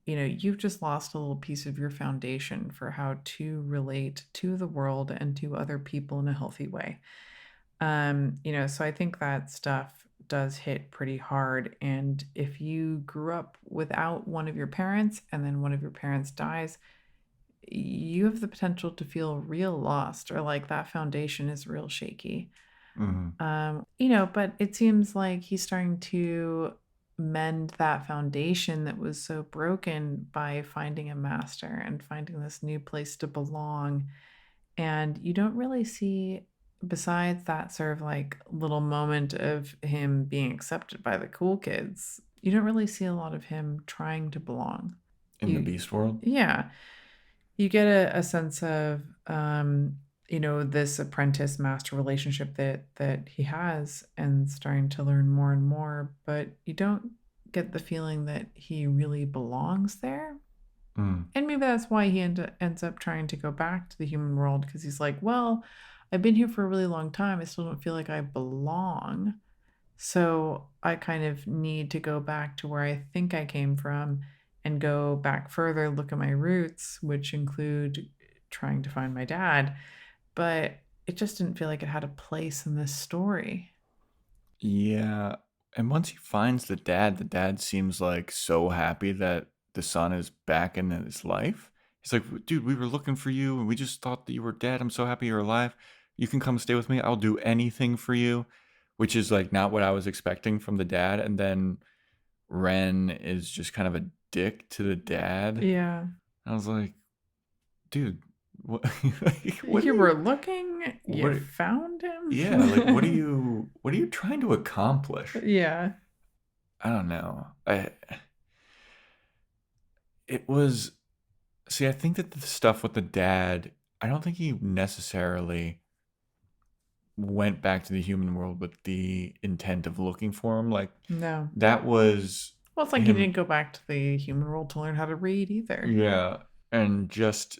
you've just lost a little piece of your foundation for how to relate to the world and to other people in a healthy way. So I think that stuff does hit pretty hard. And if you grew up without one of your parents and then one of your parents dies, you have the potential to feel real lost or like that foundation is real shaky. But it seems like he's starting to mend that foundation that was so broken by finding a master and finding this new place to belong. And you don't really see, besides that sort of like little moment of him being accepted by the cool kids, you don't really see a lot of him trying to belong. In the Beast world? Yeah. You get a sense of, this apprentice master relationship that he has and starting to learn more and more, but you don't get the feeling that he really belongs there. And maybe that's why he ends up trying to go back to the human world, because he's like, well, I've been here for a really long time. I still don't feel like I belong. So I kind of need to go back to where I think I came from and go back further, look at my roots, which include trying to find my dad. But it just didn't feel like it had a place in this story. Yeah. And once he finds the dad seems like so happy that the son is back in his life. He's like, dude, we were looking for you and we just thought that you were dead. I'm so happy you're alive. You can come stay with me. I'll do anything for you, which is like not what I was expecting from the dad. And then Ren is just kind of a dick to the dad. Yeah. I was like, dude, what, You were looking, you found him? yeah, like what are you trying to accomplish? Yeah. I don't know. I think that the stuff with the dad, I don't think he necessarily went back to the human world with the intent of looking for him. Like, No. that was Well, it's like he didn't go back to the human world to learn how to read either. Yeah. And just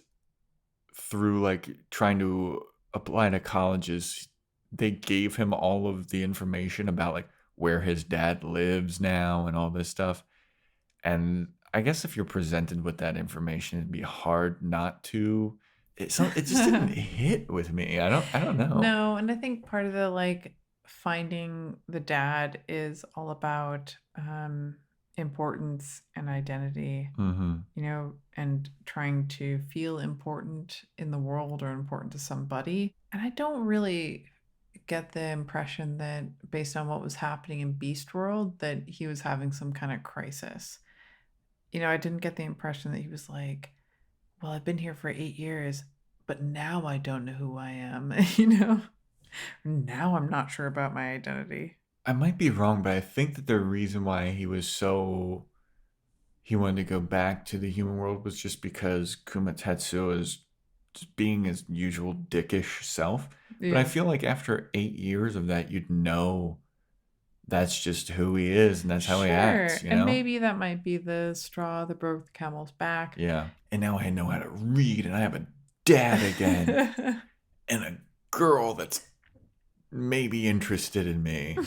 through like trying to apply to colleges, they gave him all of the information about like where his dad lives now and all this stuff. And I guess if you're presented with that information, it'd be hard not to. It just didn't hit with me. I don't know. No, and I think part of the like finding the dad is all about importance and identity, and trying to feel important in the world or important to somebody. And I don't really get the impression that based on what was happening in Beast World that he was having some kind of crisis. I didn't get the impression that he was like, well, I've been here for 8 years, but now I don't know who I am, Now I'm not sure about my identity. I might be wrong, but I think that the reason why he wanted to go back to the human world was just because Kumatetsu is just being his usual dickish self. But I feel like after 8 years of that, you'd know that's just who he is and that's how he acts, And maybe that might be the straw that broke the camel's back. Yeah. And now I know how to read and I have a dad again and a girl that's maybe interested in me.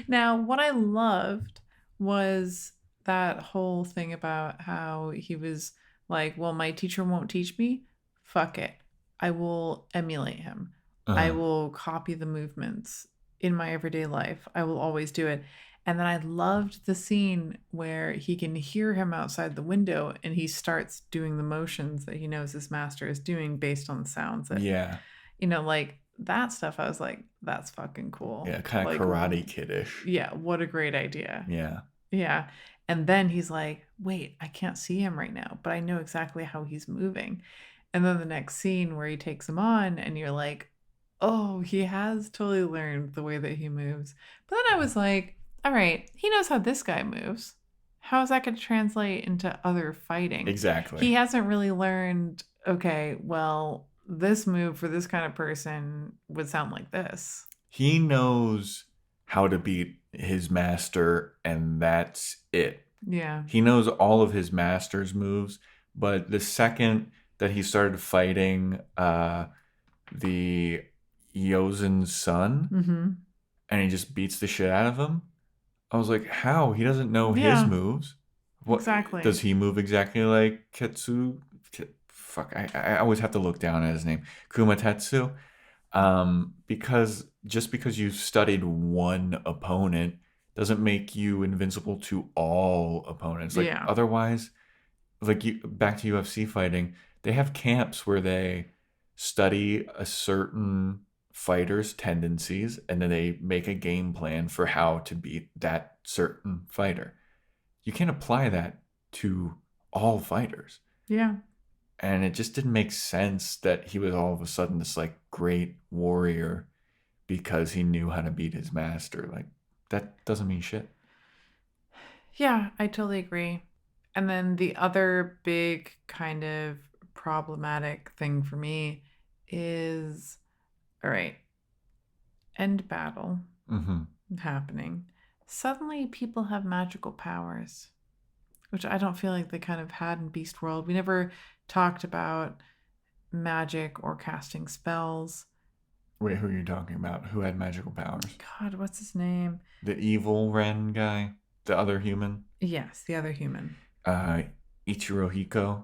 Now, what I loved was that whole thing about how he was like, well, my teacher won't teach me. Fuck it. I will emulate him. I will copy the movements in my everyday life. I will always do it. And then I loved the scene where he can hear him outside the window and he starts doing the motions that he knows his master is doing based on the sounds. Yeah. Like that stuff. I was like, that's fucking cool. Yeah, kind of like, Karate Kid-ish. Yeah, what a great idea. Yeah. Yeah. And then he's like, wait, I can't see him right now, but I know exactly how he's moving. And then the next scene where he takes him on and you're like, oh, he has totally learned the way that he moves. But then I was like, all right, he knows how this guy moves. How is that going to translate into other fighting? Exactly. He hasn't really learned, okay, well, this move for this kind of person would sound like this. He knows how to beat his master, and that's it. Yeah. He knows all of his master's moves, but the second that he started fighting the Yozen's son, Mm-hmm. and he just beats the shit out of him, I was like, how? He doesn't know his Yeah. moves. What Exactly. does he move exactly like Ketsu? Fuck, I always have to look down at his name. Kumatetsu. Because just because you've studied one opponent doesn't make you invincible to all opponents. Like Yeah. otherwise, like you back to UFC fighting, they have camps where they study a certain fighter's tendencies and then they make a game plan for how to beat that certain fighter. You can't apply that to all fighters. Yeah. And it just didn't make sense that he was all of a sudden this like great warrior because he knew how to beat his master. Like that doesn't mean shit. Yeah, I totally agree. And then the other big kind of problematic thing for me is, all right, end battle happening. Suddenly people have magical powers, which I don't feel like they kind of had in Beast World. We never talked about magic or casting spells. Wait, who are you talking about? Who had magical powers? God, what's his name? The evil Ren guy? The other human? Yes, the other human. Ichiro Hiko?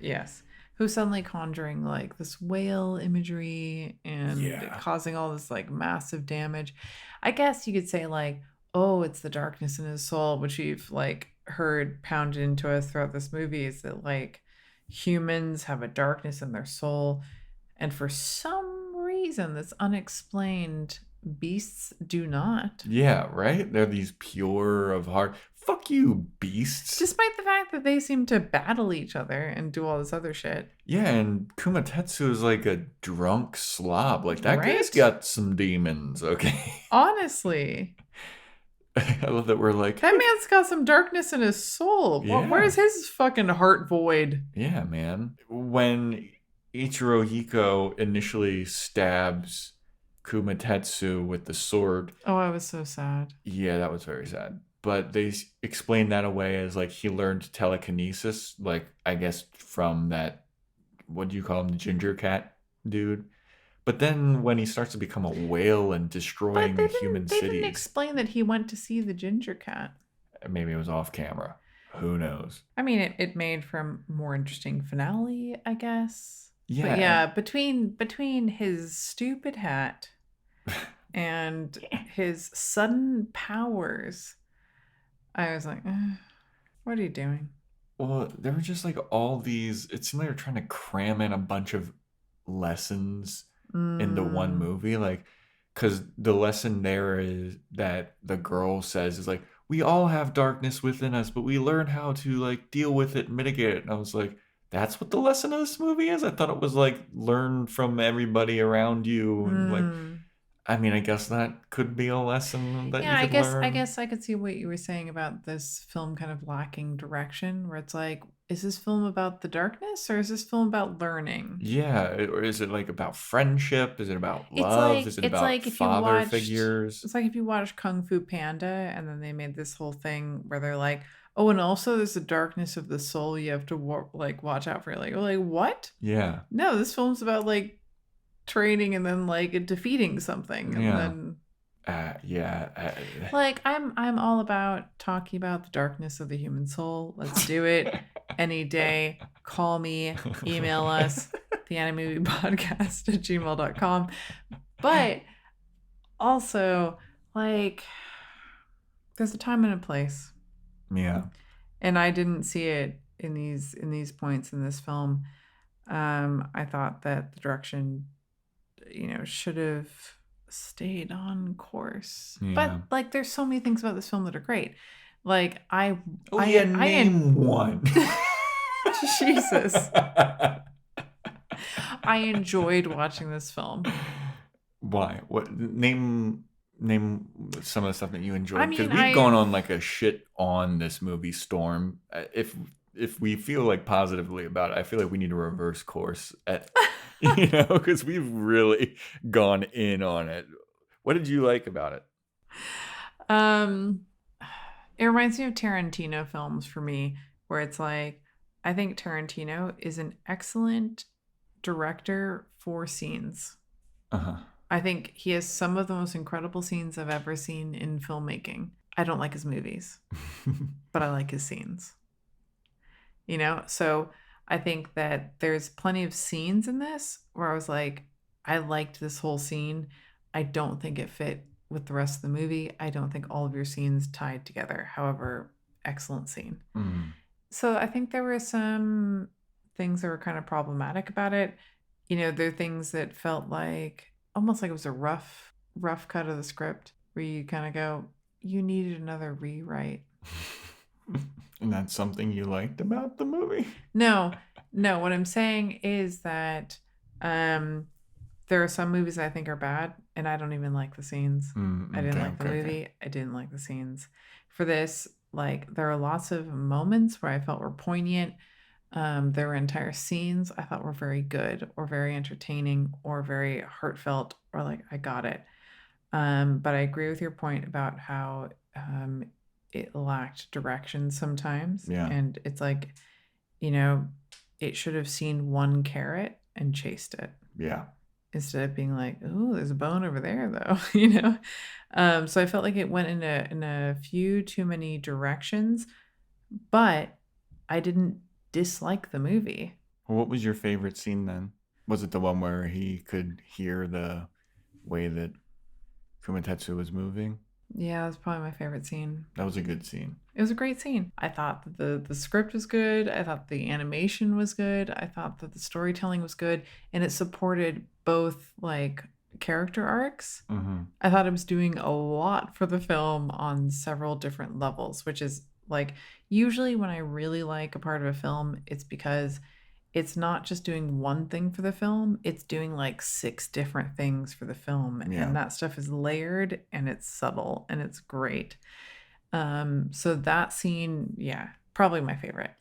Yes. Who's suddenly conjuring like this whale imagery and Yeah. causing all this like massive damage. I guess you could say like, oh, it's the darkness in his soul, which we've like heard pounded into us throughout this movie, is that like humans have a darkness in their soul. And for some reason that's unexplained, beasts do not. Yeah, right? They're these pure of heart. Fuck you, beasts. Despite the fact that they seem to battle each other and do all this other shit. Yeah, and Kumatetsu is like a drunk slob. Like that Right? guy's got some demons, okay? Honestly. I love that we're like, That man's got some darkness in his soul. Yeah. Where's his fucking heart void? yeah, man. When Ichiro Hiko initially stabs Kumatetsu with the sword, Oh, I was so sad. yeah, that was very sad. But they explain that away as like he learned telekinesis, like I guess from that, what do you call him, the ginger cat dude. But then when he starts to become a whale and But destroying human they didn't cities, explain that he went to see the ginger cat. maybe it was off camera. Who knows? I mean, it made for a more interesting finale, I guess. Yeah. But yeah, between his stupid hat and his sudden powers, I was like, what are you doing? Well, there were just like all these. It seemed like they were trying to cram in a bunch of lessons into one movie. Like, because the lesson there is that the girl says is like, we all have darkness within us, but we learn how to like deal with it and mitigate it. And I was like, that's what the lesson of this movie is? I thought it was like learn from everybody around you. And like, I mean, I guess that could be a lesson that Yeah, you could learn. I guess I could see what you were saying about this film kind of lacking direction, where it's like, is this film about the darkness or is this film about learning? Yeah, or is it like about friendship? Is it about It's love? like Is it it's about like if you father watched figures? it's like if you watched Kung Fu Panda and then they made this whole thing where they're like, oh, and also there's the darkness of the soul you have to like watch out for. Like, what? Yeah. No, this film's about like training and then like defeating something and Yeah. then Yeah. like I'm all about talking about the darkness of the human soul. Let's do it any day. Call me, email us, theanimemoviepodcast@gmail.com. But also, like, there's a time and a place. Yeah. And I didn't see it in these points in this film. I thought that the direction, should have stayed on course. Yeah. But like, there's so many things about this film that are great. Like name one. Jesus. I enjoyed watching this film. Why? What? Name Name some of the stuff that you I enjoyed, because mean, we've gone on like a shit on this movie storm. If we feel like positively about it, I feel like we need to reverse course at because we've really gone in on it. What did you like about it? um, it reminds me of Tarantino films for me, where it's like, I think Tarantino is an excellent director for scenes. Uh-huh. I think he has some of the most incredible scenes I've ever seen in filmmaking. I don't like his movies, but I like his scenes. So I think that there's plenty of scenes in this where I was like, I liked this whole scene. I don't think it fit with the rest of the movie. I don't think all of your scenes tied together. However, excellent scene. Mm. So I think there were some things that were kind of problematic about it. There are things that felt like almost like it was a rough cut of the script where you kind of go, you needed another rewrite. And that's something you liked about the movie? No, no. What I'm saying is that um, there are some movies I think are bad, and I don't even like the scenes. I didn't like the movie. I didn't like the scenes. For this, like, there are lots of moments where I felt were poignant. There were entire scenes I thought were very good, or very entertaining, or very heartfelt, or like I got it. But I agree with your point about how it lacked direction sometimes, Yeah. and it's like, you know, it should have seen one carrot and chased it. Yeah. Instead of being like, oh, there's a bone over there, though, So I felt like it went in a few too many directions, but I didn't dislike the movie. Well, what was your favorite scene then? Was it the one where he could hear the way that Kumatetsu was moving? Yeah, that's probably my favorite scene. That was a good scene. It was a great scene. I thought that the script was good. I thought the animation was good. I thought that the storytelling was good, and it supported both like character arcs. Mm-hmm. I thought it was doing a lot for the film on several different levels, which is like usually when I really like a part of a film, it's because it's not just doing one thing for the film, it's doing like 6 different things for the film. Yeah. And that stuff is layered and it's subtle and it's great. So that scene, yeah, probably my favorite.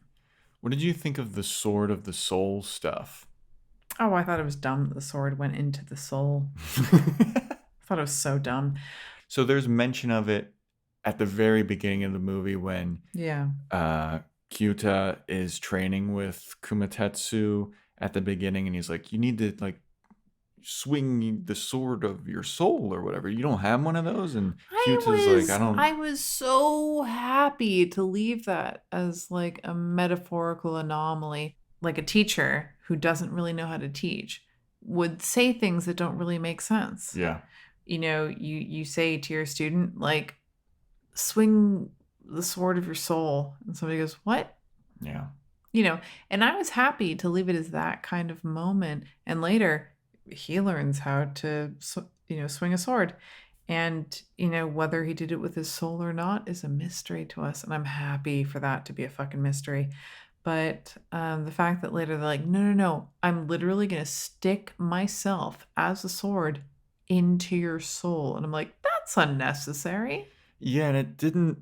What did you think of the Sword of the Soul stuff? Oh, I thought it was dumb that the sword went into the soul. I thought it was so dumb. So there's mention of it at the very beginning of the movie when Kyuta is training with Kumatetsu at the beginning, and he's like, you need to like swing the sword of your soul or whatever. You don't have one of those? And Kyuta's like, I was so happy to leave that as like a metaphorical anomaly. Like a teacher who doesn't really know how to teach would say things that don't really make sense. Yeah. You say to your student, like, swing the sword of your soul. And somebody goes, what? Yeah. And I was happy to leave it as that kind of moment. And later, he learns how to, swing a sword. And, whether he did it with his soul or not is a mystery to us. And I'm happy for that to be a fucking mystery. But the fact that later they're like, no, I'm literally going to stick myself as a sword into your soul. And I'm like, that's unnecessary. Yeah, and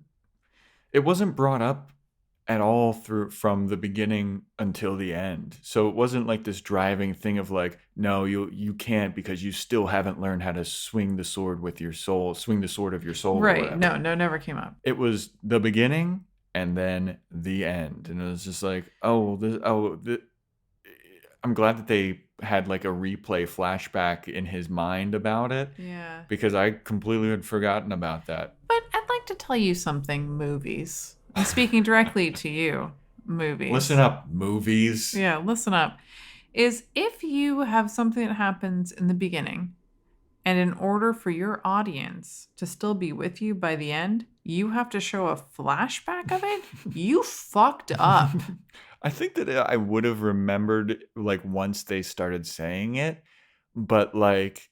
it wasn't brought up at all from the beginning until the end. So it wasn't like this driving thing of like, no, you can't because you still haven't learned how to swing the sword with your soul, swing the sword of your soul. Right. No, never came up. It was the beginning and then the end. And it was just like, I'm glad that they had like a replay flashback in his mind about it. Yeah. Because I completely had forgotten about that. But I'd like to tell you something, movies. I'm speaking directly to you, movies. Listen up, movies. Yeah, listen up. Is if you have something that happens in the beginning, and in order for your audience to still be with you by the end, you have to show a flashback of it, you fucked up. I think that I would have remembered like once they started saying it, but like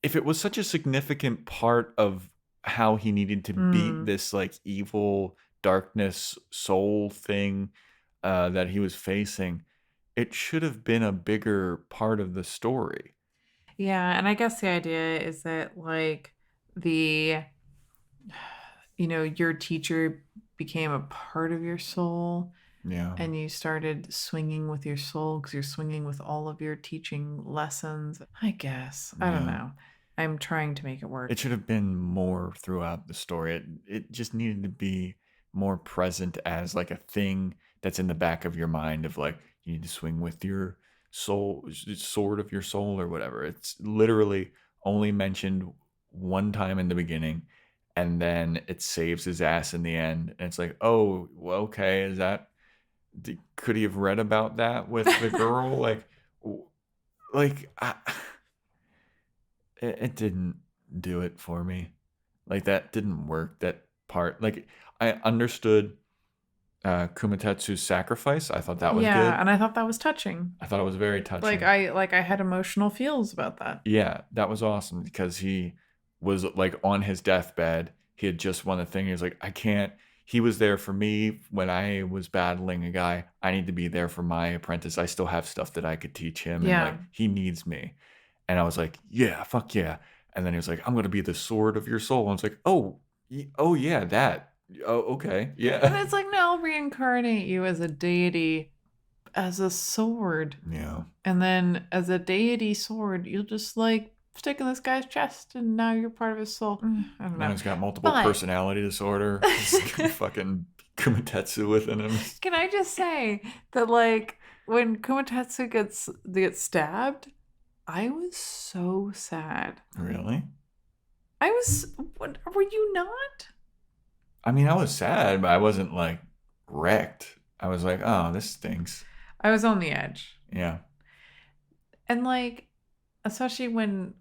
if it was such a significant part of how he needed to beat this like evil darkness soul thing that he was facing, it should have been a bigger part of the story. Yeah, and I guess the idea is that like the your teacher became a part of your soul Yeah. and you started swinging with your soul because you're swinging with all of your teaching lessons. I guess. I don't Yeah. know. I'm trying to make it work. It should have been more throughout the story. It just needed to be more present as like a thing that's in the back of your mind of like you need to swing with your soul, sword of your soul or whatever. It's literally only mentioned one time in the beginning, and then it saves his ass in the end. And it's like, oh, well, okay, is that could he have read about that with the girl? Like, like it didn't do it for me. Like that didn't work. That part, like I understood Kumatetsu's sacrifice. I thought that was Yeah, good. and I thought that was touching. I thought it was very Like touching. I had emotional feels about that. Yeah, that was awesome because he was like on his deathbed. He had just won a thing. He was like, I can't. He was there for me when I was battling a guy. I need to be there for my apprentice. I still have stuff that I could teach him, and Yeah. like he needs me. And I was like, yeah, fuck yeah. And then he was like, I'm gonna be the sword of your soul. And I was like, oh, oh yeah, that. Oh, okay, yeah, And it's like, no, I'll reincarnate you as a deity, as a sword. yeah. And then as a deity sword, you'll just like stick in this guy's chest and now you're part of his soul. I don't Now know. he's got multiple But personality disorder. He's got fucking Kumatetsu within him. can I just say that like when Kumatetsu gets stabbed, I was so sad. Really? I was what were you not? I mean, I was sad, but I wasn't like wrecked. I was like, oh, this stinks. I was on the edge. Yeah. And like especially when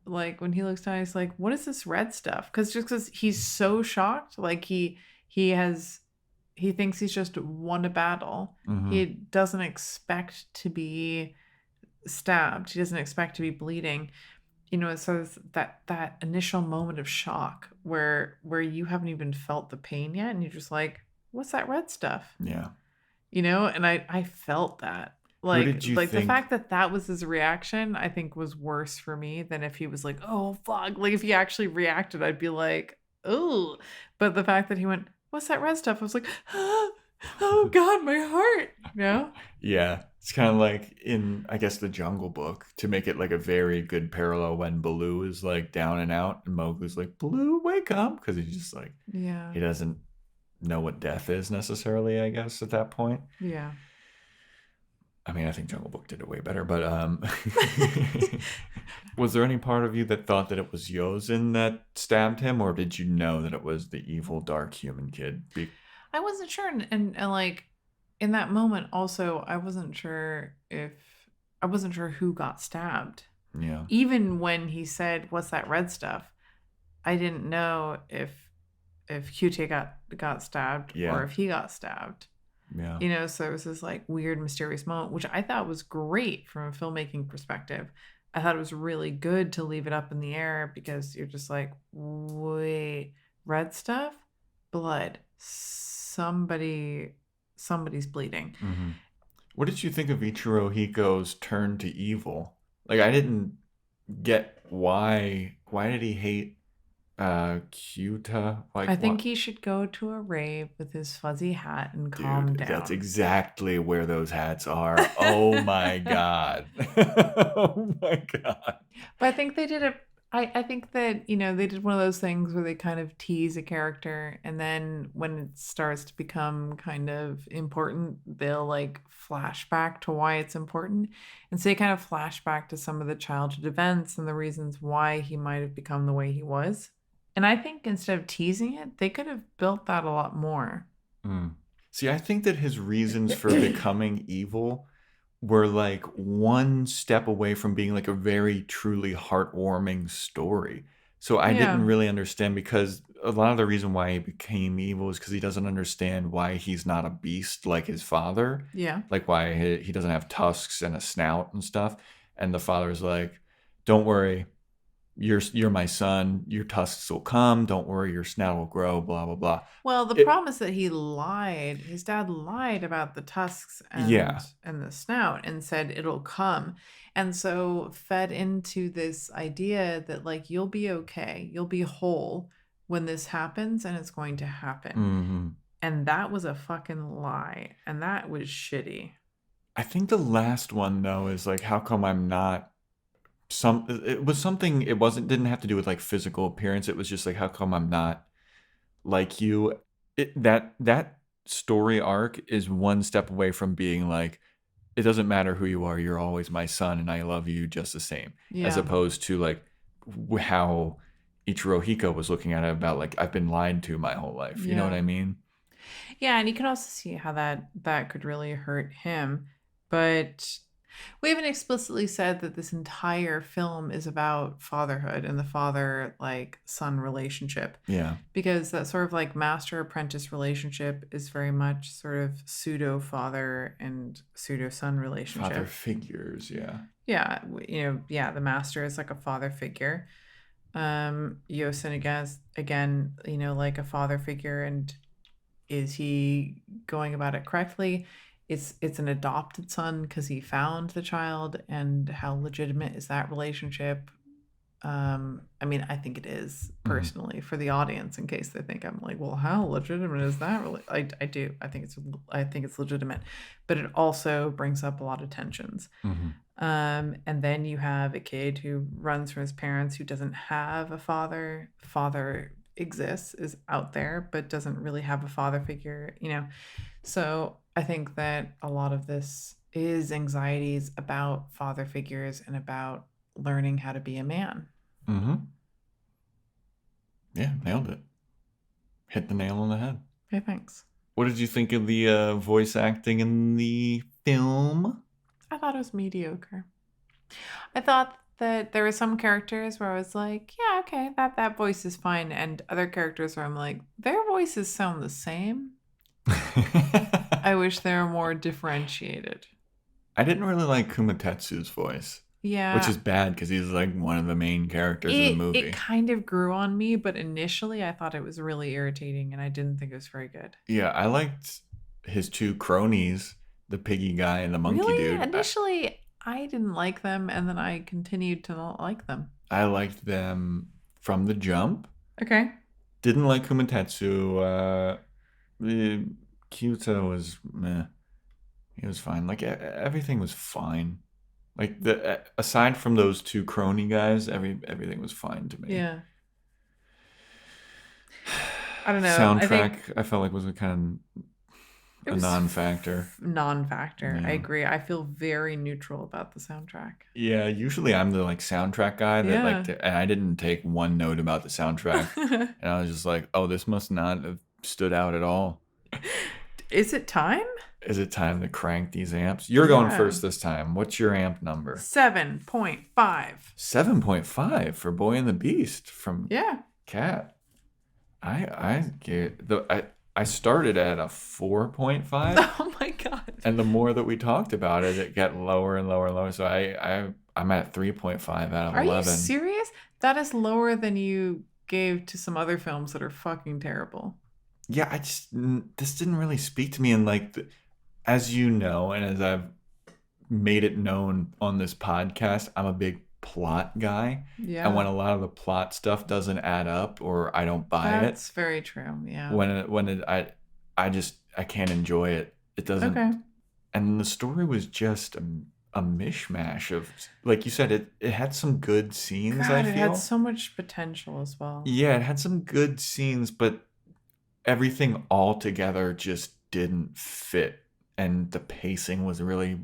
he looks down, he's like, "What is this red stuff?" Because he's so shocked, like he thinks he's just won a battle. Mm-hmm. He doesn't expect to be stabbed. He doesn't expect to be bleeding. So it's that initial moment of shock where you haven't even felt the pain yet, and you're just like, "What's that red stuff?" Yeah. And I felt that. Who did you The think? fact that was his reaction, I think was worse for me than if he was like, "Oh fuck!" Like if he actually reacted, I'd be like, "Oh," but the fact that he went, "What's that red stuff?" I was like, "Oh god, my heart!" Yeah. It's kind of like in, I guess, the Jungle Book to make it like a very good parallel when Baloo is like down and out and Mowgli's like, Baloo, wake up. Because he's just like, Yeah, he doesn't know what death is necessarily, I guess, at that point. yeah. I mean, I think Jungle Book did it way better, but was there any part of you that thought that it was Yozen that stabbed him, or did you know that it was the evil dark human kid? I wasn't sure, and like in that moment, also, I wasn't sure who got stabbed. Yeah. Even when he said, "What's that red stuff?" I didn't know if QT got stabbed Yeah. or if he got stabbed. Yeah. So it was this like weird, mysterious moment, which I thought was great from a filmmaking perspective. I thought it was really good to leave it up in the air because you're just like, wait, red stuff, blood, somebody's bleeding. Mm-hmm. What did you think of Ichiro Hiko's turn to evil? Like, I didn't get why did he hate Kyuta? Like, I think he should go to a rave with his fuzzy hat and calm down. That's exactly where those hats are. Oh my god. Oh my god. But I think they did it. I think that, they did one of those things where they kind of tease a character and then when it starts to become kind of important, they'll like flash back to why it's important. And so they kind of flash back to some of the childhood events and the reasons why he might have become the way he was. And I think instead of teasing it, they could have built that a lot more. See, I think that his reasons for becoming evil were like one step away from being like a very truly heartwarming story. So I didn't really understand, because a lot of the reason why he became evil is because he doesn't understand why he's not a beast like his father. Yeah. Like why he doesn't have tusks and a snout and stuff. And the father's like, don't worry, you're my son. Your tusks will come. Don't worry, your snout will grow. Blah blah blah. Well, the It, problem is that he lied. His dad lied about the tusks yeah. and the snout and said it'll come. And so fed into this idea that like you'll be okay. You'll be whole when this happens and it's going to happen. Mm-hmm. And that was a fucking lie. And that was shitty. I think the last one though is like, how come I'm not it was something, it didn't have to do with like physical appearance. It was just like, how come I'm not like you? That story arc is one step away from being like, it doesn't matter who you are, you're always my son and I love you just the same. As Yeah. opposed to like how Ichiro Hiko was looking at it about like, I've been lied to my whole life. You know what Yeah. I mean? Yeah, and you can also see how that could really hurt him. But we haven't explicitly said that this entire film is about fatherhood and the father like son relationship. Yeah. Because that sort of like master apprentice relationship is very much sort of pseudo father and pseudo son relationship. Father figures, yeah. Yeah, the master is like a father figure. Yosin again, like a father figure, and is he going about it correctly? It's an adopted son because he found the child, and how legitimate is that relationship? I mean, I think it is personally for the audience, in case they think I'm like, well, how legitimate is that? Really, I do. I think it's legitimate, but it also brings up a lot of tensions. Mm-hmm. And then you have a kid who runs from his parents, who doesn't have a father. Father exists, is out there, but doesn't really have a father figure. So I think that a lot of this is anxieties about father figures and about learning how to be a man. Mm-hmm. Yeah, nailed it. Hit the nail on the head. Okay, thanks. What did you think of the voice acting in the film? I thought it was mediocre. I thought that there were some characters where I was like, yeah, okay, that voice is fine, and other characters where I'm like, their voices sound the same. I wish they were more differentiated. I didn't really like Kumatetsu's voice. Yeah. Which is bad because he's like one of the main characters in the movie. It kind of grew on me, but initially I thought it was really irritating and I didn't think it was very good. Yeah, I liked his two cronies, the piggy guy and the monkey dude. Initially, I didn't like them, and then I continued to not like them. I liked them from the jump. Okay. Didn't like Kumatetsu. Kyuta was meh. He was fine. Like everything was fine. Like aside from those two crony guys, everything was fine to me. Yeah. I don't know. Soundtrack, I felt like was a kind of a non-factor. Non-factor. Yeah. I agree. I feel very neutral about the soundtrack. Yeah, usually I'm the like soundtrack guy that and I didn't take one note about the soundtrack, and I was just like, oh, this must not have stood out at all. Is it time? Is it time to crank these amps? You're going first this time. What's your amp number? 7.5. 7.5 for Boy and the Beast from Cat. I started at a 4.5. Oh my god. And the more that we talked about it, it got lower and lower and lower. So I'm at 3.5 out of 11. Are you serious? That is lower than you gave to some other films that are fucking terrible. Yeah, this didn't really speak to me. And like, as you know, and as I've made it known on this podcast, I'm a big plot guy. Yeah. And when a lot of the plot stuff doesn't add up or I don't buy it. That's very true. Yeah. I can't enjoy it. It doesn't. Okay. And the story was just a mishmash of, like you said, it had some good scenes. God, I feel it had so much potential as well. Yeah, it had some good scenes, but everything all together just didn't fit, and the pacing was really,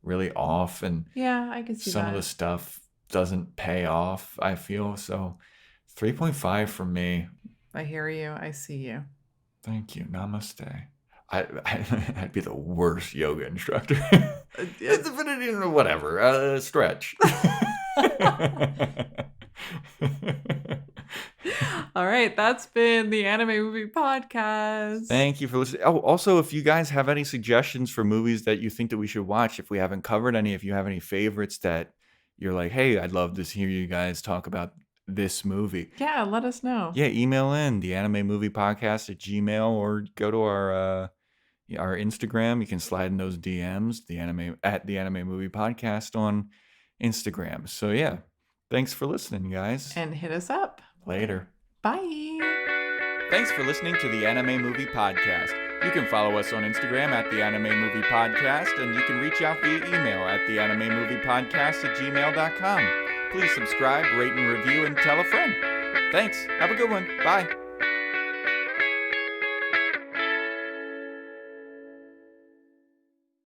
really off. And yeah, I can see some of the stuff doesn't pay off, I feel. So 3.5 for me. I hear you. I see you. Thank you. Namaste. I'd be the worst yoga instructor. Whatever. Stretch. All right, that's been the Anime Movie Podcast. Thank you for listening. Oh, also, if you guys have any suggestions for movies that you think that we should watch, if we haven't covered any, if you have any favorites that you're like, hey, I'd love to hear you guys talk about this movie. Yeah, let us know. Yeah, email in the anime movie podcast at Gmail, or go to our Instagram. You can slide in those DMs, the anime movie podcast on Instagram. So yeah, thanks for listening, guys. And hit us up. Later. Bye. Thanks for listening to the Anime Movie Podcast. You can follow us on Instagram at the Anime Movie Podcast, and you can reach out via email at the Anime Movie Podcast at gmail.com. Please subscribe, rate, and review, and tell a friend. Thanks. Have a good one. Bye.